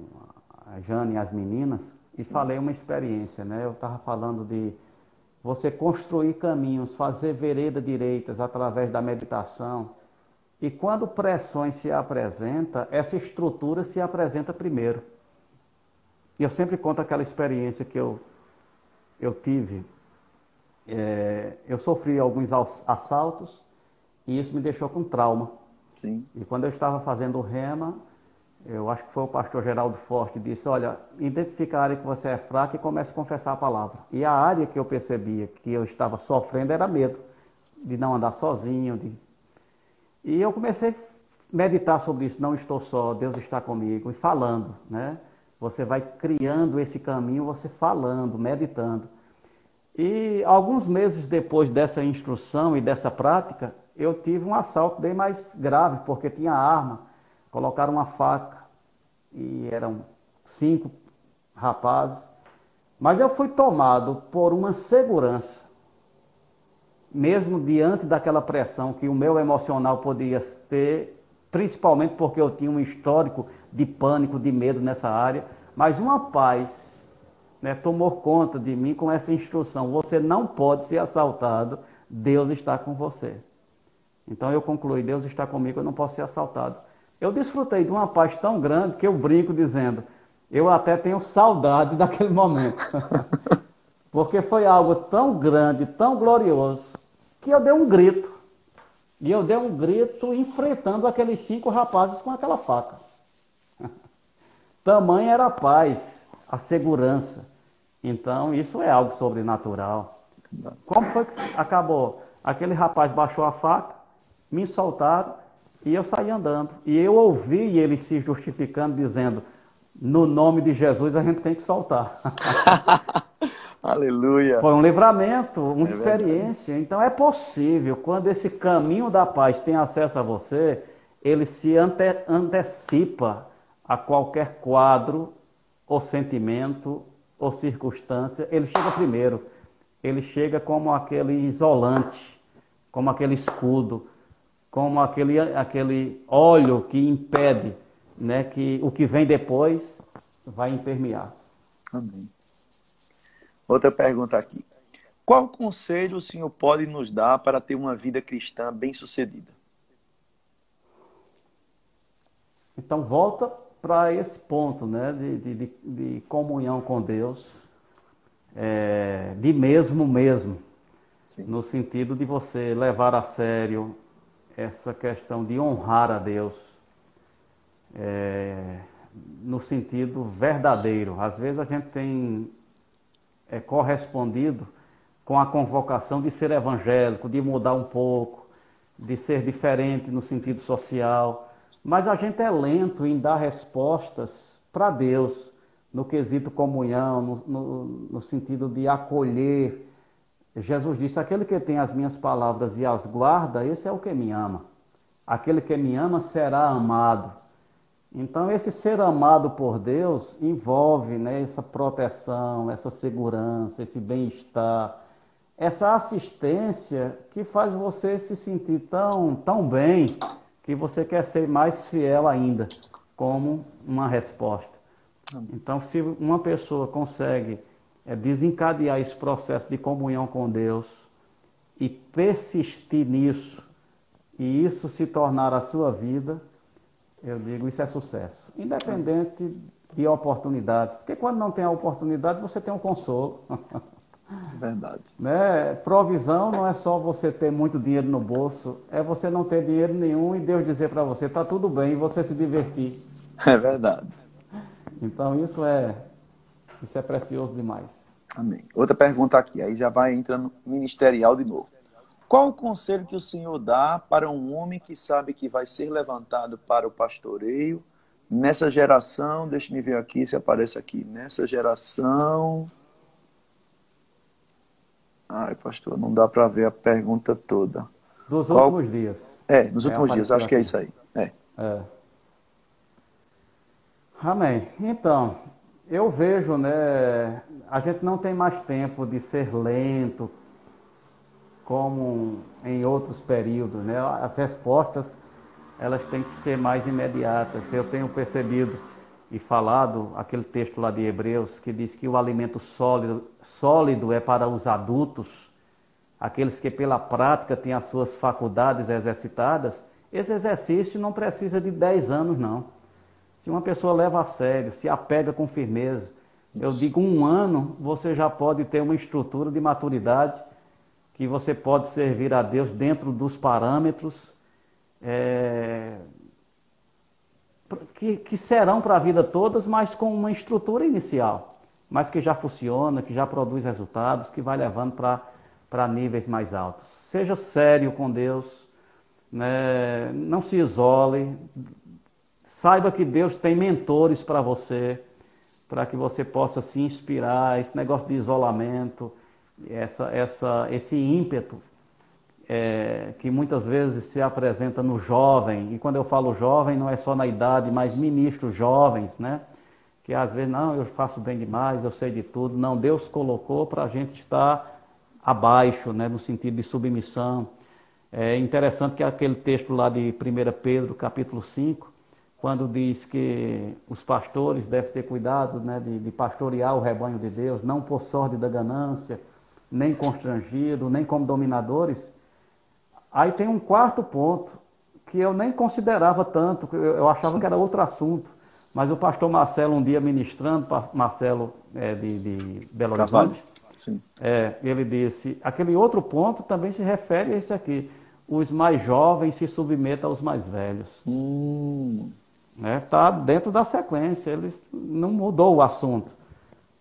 a Jane e as meninas, e falei uma experiência, né? Eu estava falando de você construir caminhos, fazer veredas direitas através da meditação. E quando pressões se apresentam, essa estrutura se apresenta primeiro. E eu sempre conto aquela experiência que eu tive. Eu sofri alguns assaltos e isso me deixou com trauma. Sim. E quando eu estava fazendo o rema, eu acho que foi o pastor Geraldo Forte, disse, olha, identifica a área que você é fraco e comece a confessar a palavra. E a área que eu percebia que eu estava sofrendo era medo de não andar sozinho. E eu comecei a meditar sobre isso, não estou só, Deus está comigo, e falando, né? Você vai criando esse caminho, você falando, meditando. E alguns meses depois dessa instrução e dessa prática, eu tive um assalto bem mais grave, porque tinha arma, colocaram uma faca, e eram 5 rapazes. Mas eu fui tomado por uma segurança, mesmo diante daquela pressão que o meu emocional podia ter, principalmente porque eu tinha um histórico de pânico, de medo nessa área, mas uma paz, né, tomou conta de mim com essa instrução. Você não pode ser assaltado, Deus está com você. Então eu concluí, Deus está comigo, eu não posso ser assaltado. Eu desfrutei de uma paz tão grande que eu brinco dizendo, eu até tenho saudade daquele momento. Porque foi algo tão grande, tão glorioso, que eu dei um grito. E eu dei um grito enfrentando aqueles 5 rapazes com aquela faca. Tamanha era a paz, a segurança. Então, isso é algo sobrenatural. Como foi que acabou? Aquele rapaz baixou a faca, me soltaram e eu saí andando. E eu ouvi ele se justificando, dizendo, no nome de Jesus a gente tem que soltar. Aleluia. Foi um livramento, uma experiência. Verdade. Então é possível, quando esse caminho da paz tem acesso a você, ele se antecipa a qualquer quadro, ou sentimento, ou circunstância. Ele chega primeiro. Ele chega como aquele isolante como aquele escudo, como aquele óleo que impede, né, que o que vem depois vai impermear. Amém. Outra pergunta aqui. Qual conselho o senhor pode nos dar para ter uma vida cristã bem-sucedida? Então, volta para esse ponto, né, de comunhão com Deus, de mesmo, Sim. no sentido de você levar a sério essa questão de honrar a Deus, no sentido verdadeiro. Às vezes a gente tem correspondido com a convocação de ser evangélico, de mudar um pouco, de ser diferente no sentido social, mas a gente é lento em dar respostas para Deus, no quesito comunhão, no sentido de acolher. Jesus disse, aquele que tem as minhas palavras e as guarda, esse é o que me ama. Aquele que me ama será amado. Então, esse ser amado por Deus envolve, né, essa proteção, essa segurança, esse bem-estar, essa assistência que faz você se sentir tão bem que você quer ser mais fiel ainda, como uma resposta. Então, se uma pessoa consegue desencadear esse processo de comunhão com Deus e persistir nisso, e isso se tornar a sua vida, eu digo, isso é sucesso. Independente de oportunidades. Porque quando não tem a oportunidade, você tem um consolo. Verdade. Né? Provisão não é só você ter muito dinheiro no bolso, é você não ter dinheiro nenhum e Deus dizer para você, está tudo bem, e você se divertir. É verdade. Então isso é precioso demais. Amém. Outra pergunta aqui, aí já vai entrando ministerial de novo. Qual o conselho que o senhor dá para um homem que sabe que vai ser levantado para o pastoreio nessa geração? Deixa-me ver aqui se aparece aqui. Nessa geração... Ai, pastor, não dá para ver a pergunta toda. Dos últimos dias. Nos últimos dias, acho que é isso aí. Amém. Então, eu vejo, né, a gente não tem mais tempo de ser lento, como em outros períodos, né? As respostas, elas têm que ser mais imediatas. Eu tenho percebido e falado aquele texto lá de Hebreus, que diz que o alimento sólido é para os adultos, aqueles que pela prática têm as suas faculdades exercitadas. Esse exercício não precisa de 10 anos, não. Se uma pessoa leva a sério, se apega com firmeza, eu digo 1 ano, você já pode ter uma estrutura de maturidade, que você pode servir a Deus dentro dos parâmetros que serão para a vida todas, mas com uma estrutura inicial, mas que já funciona, que já produz resultados, que vai levando para níveis mais altos. Seja sério com Deus, né? Não se isole, saiba que Deus tem mentores para você, para que você possa se inspirar. Esse negócio de isolamento, esse ímpeto que muitas vezes se apresenta no jovem, e quando eu falo jovem não é só na idade, mas ministros jovens, né? Que às vezes, não, eu faço bem demais, eu sei de tudo. Não, Deus colocou para a gente estar abaixo, né? No sentido de submissão. É interessante que aquele texto lá de 1 Pedro, capítulo 5, quando diz que os pastores devem ter cuidado, né, de pastorear o rebanho de Deus, não por sorte da ganância, nem constrangido, nem como dominadores. Aí tem um quarto ponto, que eu nem considerava tanto, eu achava que era outro assunto, mas o pastor Marcelo, um dia ministrando, Marcelo de Belo Horizonte, sim. Ele disse, aquele outro ponto também se refere a esse aqui, os mais jovens se submetam aos mais velhos. Está dentro da sequência, ele não mudou o assunto.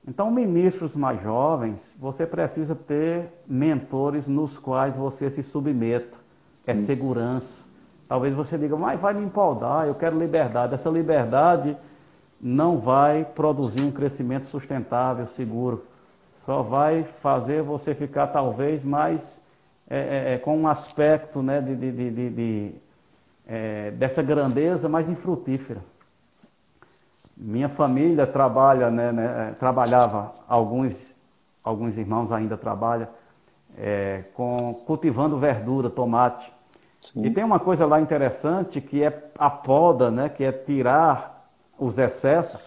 Então, ministros mais jovens, você precisa ter mentores nos quais você se submeta. Segurança. Talvez você diga, mas vai me empolgar, eu quero liberdade. Essa liberdade não vai produzir um crescimento sustentável, seguro. Só vai fazer você ficar talvez mais com um aspecto, né, dessa grandeza mais infrutífera. Minha família trabalha, trabalhava, alguns irmãos ainda trabalham cultivando verdura, tomate. Sim. E tem uma coisa lá interessante que é a poda, né? Que é tirar os excessos.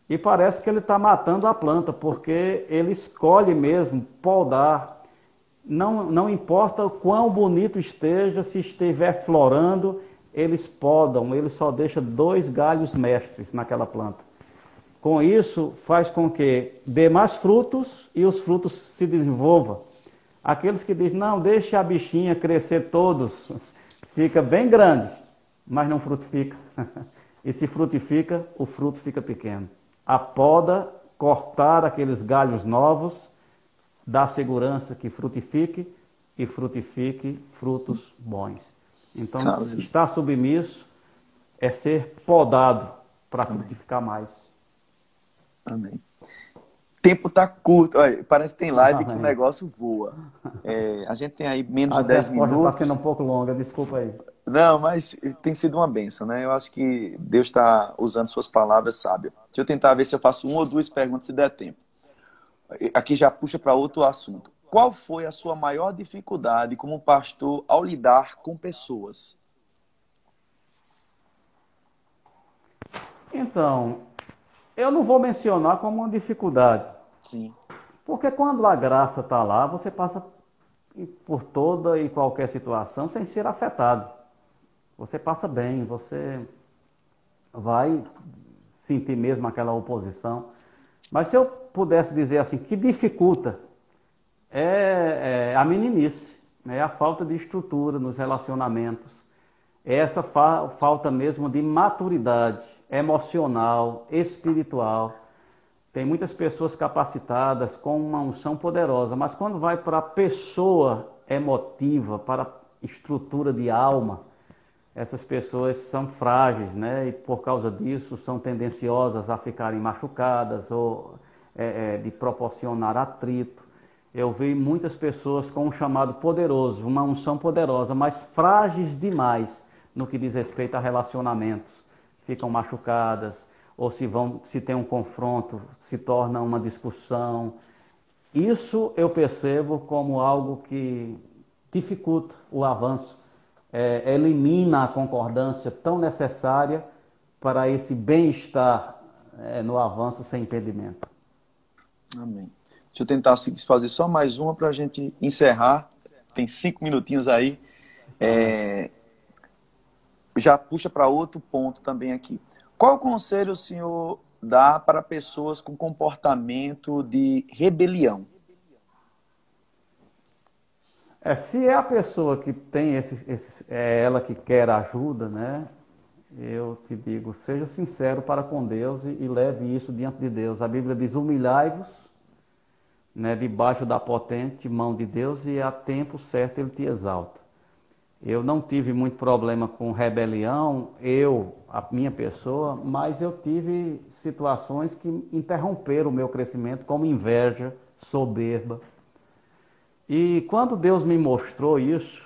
E parece que ele está matando a planta, porque ele escolhe mesmo podar. Não importa o quão bonito esteja, se estiver florando, eles podam, ele só deixa 2 galhos mestres naquela planta. Com isso, faz com que dê mais frutos e os frutos se desenvolvam. Aqueles que dizem, não, deixa a bichinha crescer todos, fica bem grande, mas não frutifica. E se frutifica, o fruto fica pequeno. A poda, cortar aqueles galhos novos, dá segurança que frutifique e frutifique frutos bons. Então, estar submisso é ser podado para frutificar mais. Amém. Tempo está curto. Olha, parece que tem live que o negócio voa. A gente tem aí menos de 10 minutos. Está sendo um pouco longa, desculpa aí. Não, mas tem sido uma bênção, né? Eu acho que Deus está usando suas palavras sábias. Deixa eu tentar ver se eu faço 1 ou 2 perguntas se der tempo. Aqui já puxa para outro assunto. Qual foi a sua maior dificuldade como pastor ao lidar com pessoas? Então, eu não vou mencionar como uma dificuldade. Sim. Porque quando a graça está lá, você passa por toda e qualquer situação sem ser afetado. Você passa bem, você vai sentir mesmo aquela oposição. Mas se eu pudesse dizer assim, que dificulta é a meninice, é a falta de estrutura nos relacionamentos, é essa falta mesmo de maturidade emocional, espiritual. Tem muitas pessoas capacitadas com uma unção poderosa, mas quando vai para a pessoa emotiva, para a estrutura de alma, essas pessoas são frágeis, né? E por causa disso são tendenciosas a ficarem machucadas ou de proporcionar atrito. Eu vi muitas pessoas com um chamado poderoso, uma unção poderosa, mas frágeis demais no que diz respeito a relacionamentos. Ficam machucadas, ou se tem um confronto, se torna uma discussão. Isso eu percebo como algo que dificulta o avanço, elimina a concordância tão necessária para esse bem-estar no avanço sem impedimento. Amém. Deixa eu tentar fazer só mais uma para a gente encerrar. Tem 5 minutinhos aí. Já puxa para outro ponto também aqui. Qual conselho o senhor dá para pessoas com comportamento de rebelião? Se é a pessoa que tem ela que quer ajuda, né? Eu te digo, seja sincero para com Deus e leve isso diante de Deus. A Bíblia diz, humilhai-vos, né, debaixo da potente mão de Deus e a tempo certo Ele te exalta. Eu não tive muito problema com rebelião, a minha pessoa, mas eu tive situações que interromperam o meu crescimento, como inveja, soberba. E quando Deus me mostrou isso,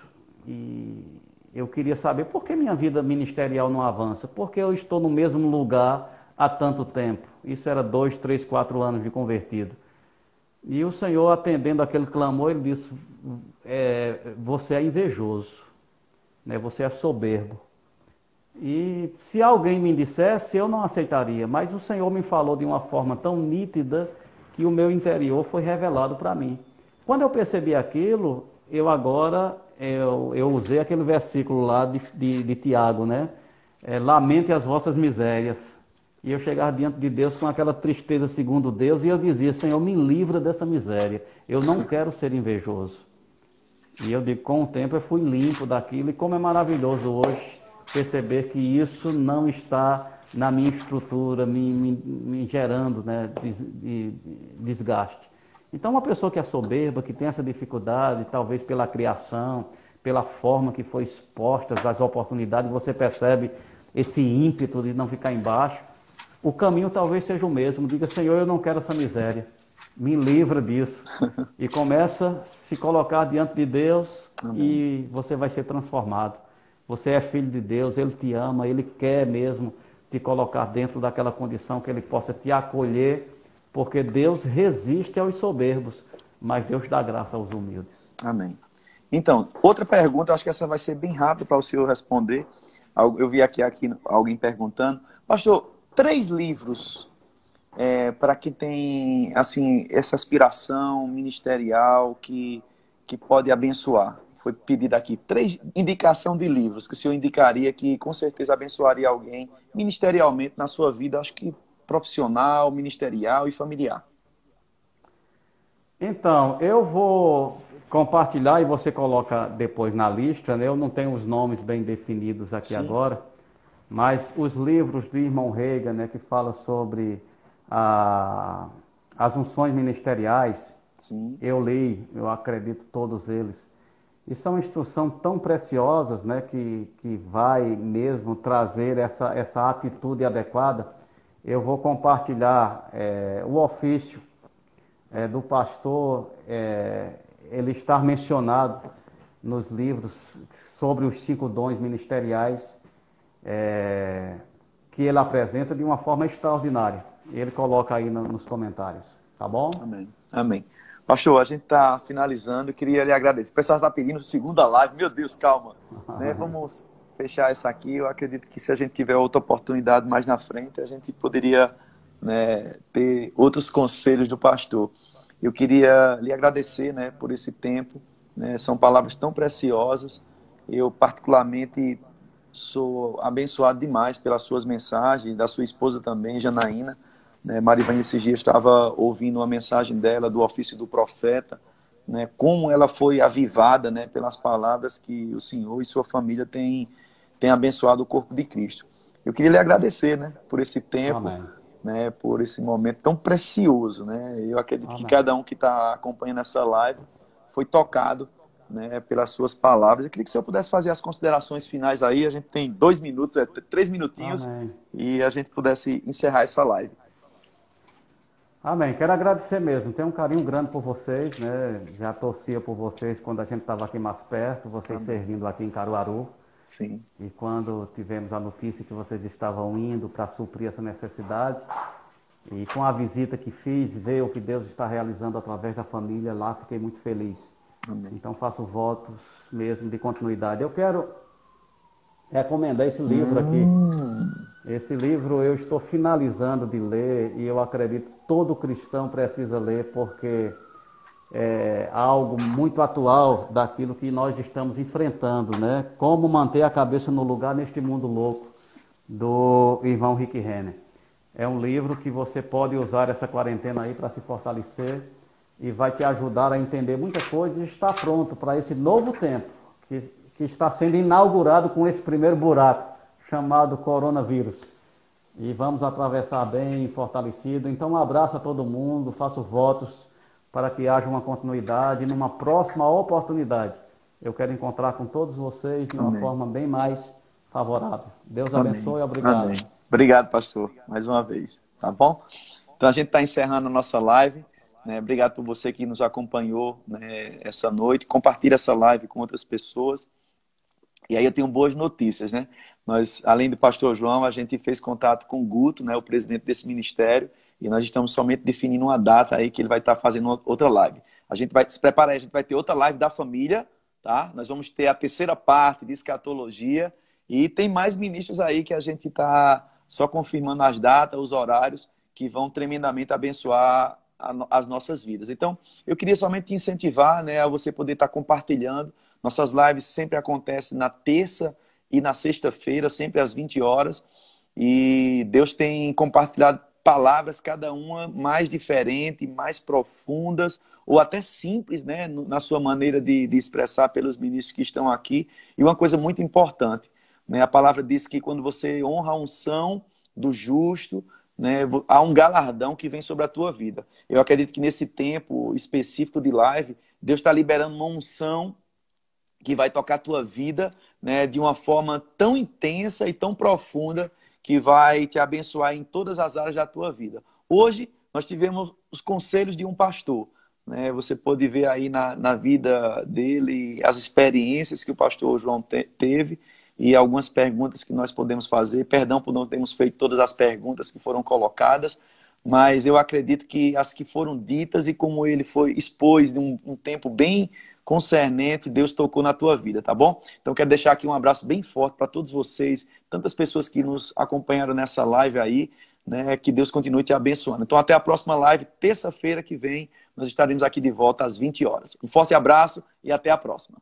e eu queria saber por que minha vida ministerial não avança, porque eu estou no mesmo lugar há tanto tempo. Isso era 2, 3, 4 anos de convertido. E o Senhor, atendendo aquele clamor, Ele disse, você é invejoso. Né? Você é soberbo. E se alguém me dissesse, eu não aceitaria. Mas o Senhor me falou de uma forma tão nítida que o meu interior foi revelado para mim. Quando eu percebi aquilo, eu usei aquele versículo lá de Tiago, né? Lamente as vossas misérias. E eu chegava diante de Deus com aquela tristeza segundo Deus e eu dizia, Senhor, me livra dessa miséria. Eu não quero ser invejoso. E eu digo, com o tempo eu fui limpo daquilo, e como é maravilhoso hoje perceber que isso não está na minha estrutura, me gerando, né, desgaste. Então uma pessoa que é soberba, que tem essa dificuldade, talvez pela criação, pela forma que foi exposta às oportunidades, você percebe esse ímpeto de não ficar embaixo, o caminho talvez seja o mesmo. Diga, Senhor, eu não quero essa miséria. Me livra disso. E começa a se colocar diante de Deus. Amém. E você vai ser transformado. Você é filho de Deus, Ele te ama, Ele quer mesmo te colocar dentro daquela condição que Ele possa te acolher, porque Deus resiste aos soberbos, mas Deus dá graça aos humildes. Amém. Então, outra pergunta, acho que essa vai ser bem rápida para o senhor responder. Eu vi aqui alguém perguntando. Pastor, 3 livros para quem tem assim, essa aspiração ministerial que pode abençoar. Foi pedido aqui 3 indicação de livros que o senhor indicaria que com certeza abençoaria alguém ministerialmente na sua vida, acho que profissional, ministerial e familiar. Então, eu vou compartilhar e você coloca depois na lista, né? Eu não tenho os nomes bem definidos aqui Sim. agora, mas os livros do irmão Reagan, né, que fala sobre as unções ministeriais, Sim. eu li, eu acredito todos eles. E são instruções tão preciosas, né, que vai mesmo trazer essa atitude adequada. Eu vou compartilhar o ofício do pastor, ele está mencionado nos livros sobre os 5 dons ministeriais que ele apresenta de uma forma extraordinária. Ele coloca aí nos comentários, tá bom? Amém. Amém. Pastor, a gente está finalizando, eu queria lhe agradecer. O pessoal está pedindo segunda live, meu Deus, calma. Né? Vamos fechar essa aqui. Eu acredito que se a gente tiver outra oportunidade mais na frente, a gente poderia, né, ter outros conselhos do pastor. Eu queria lhe agradecer, né, por esse tempo. Né? São palavras tão preciosas. Eu, particularmente, sou abençoado demais pelas suas mensagens, da sua esposa também, Janaína. Né, Marivane, esses dias estava ouvindo uma mensagem dela do ofício do profeta, né, como ela foi avivada, né, pelas palavras que o Senhor e sua família têm abençoado o corpo de Cristo. Eu queria lhe agradecer, né, por esse tempo, né, por esse momento tão precioso. Né. Eu acredito que cada um que está acompanhando essa live foi tocado, né, pelas suas palavras. Eu queria que o senhor pudesse fazer as considerações finais aí. A gente tem 2 minutos, 3 minutinhos, e a gente pudesse encerrar essa live. Amém. Quero agradecer mesmo. Tenho um carinho grande por vocês, né? Já torcia por vocês quando a gente estava aqui mais perto, vocês servindo aqui em Caruaru. Sim. E quando tivemos a notícia que vocês estavam indo para suprir essa necessidade, e com a visita que fiz, ver o que Deus está realizando através da família lá, fiquei muito feliz. Amém. Então faço votos mesmo de continuidade. Eu quero recomendar esse livro aqui. Esse livro eu estou finalizando de ler e eu acredito que todo cristão precisa ler porque é algo muito atual daquilo que nós estamos enfrentando, né? Como manter a cabeça no lugar neste mundo louco, do irmão Rick Renner. É um livro que você pode usar essa quarentena aí para se fortalecer e vai te ajudar a entender muita coisa e estar pronto para esse novo tempo que está sendo inaugurado com esse primeiro buraco chamado coronavírus. E vamos atravessar bem, fortalecido. Então um abraço a todo mundo, faço votos para que haja uma continuidade. Numa próxima oportunidade, eu quero encontrar com todos vocês de uma forma bem mais favorável. Deus abençoe e obrigado. Amém. Obrigado, pastor, mais uma vez. Tá bom? Então a gente está encerrando a nossa live. Né? Obrigado por você que nos acompanhou, né, essa noite. Compartilhe essa live com outras pessoas. E aí eu tenho boas notícias, né? Nós, além do pastor João, a gente fez contato com o Guto, né, o presidente desse ministério, e nós estamos somente definindo uma data aí que ele vai estar fazendo outra live. A gente vai se preparar, a gente vai ter outra live da família, tá? Nós vamos ter a terceira parte de escatologia e tem mais ministros aí que a gente está só confirmando as datas, os horários que vão tremendamente abençoar as nossas vidas. Então, eu queria somente te incentivar, né, a você poder estar compartilhando. Nossas lives sempre acontecem na terça e na sexta-feira, sempre às 20 horas. E Deus tem compartilhado palavras, cada uma mais diferente, mais profundas, ou até simples, né, na sua maneira de expressar pelos ministros que estão aqui. E uma coisa muito importante, né, a palavra diz que quando você honra a unção do justo, né, há um galardão que vem sobre a tua vida. Eu acredito que nesse tempo específico de live, Deus está liberando uma unção que vai tocar a tua vida, né, de uma forma tão intensa e tão profunda que vai te abençoar em todas as áreas da tua vida. Hoje, nós tivemos os conselhos de um pastor. Né? Você pode ver aí na vida dele as experiências que o pastor João teve e algumas perguntas que nós podemos fazer. Perdão por não termos feito todas as perguntas que foram colocadas, mas eu acredito que as que foram ditas e como ele expôs de um tempo bem concernente, Deus tocou na tua vida, tá bom? Então quero deixar aqui um abraço bem forte para todos vocês, tantas pessoas que nos acompanharam nessa live aí, né? Que Deus continue te abençoando. Então até a próxima live, terça-feira que vem, nós estaremos aqui de volta às 20 horas. Um forte abraço e até a próxima.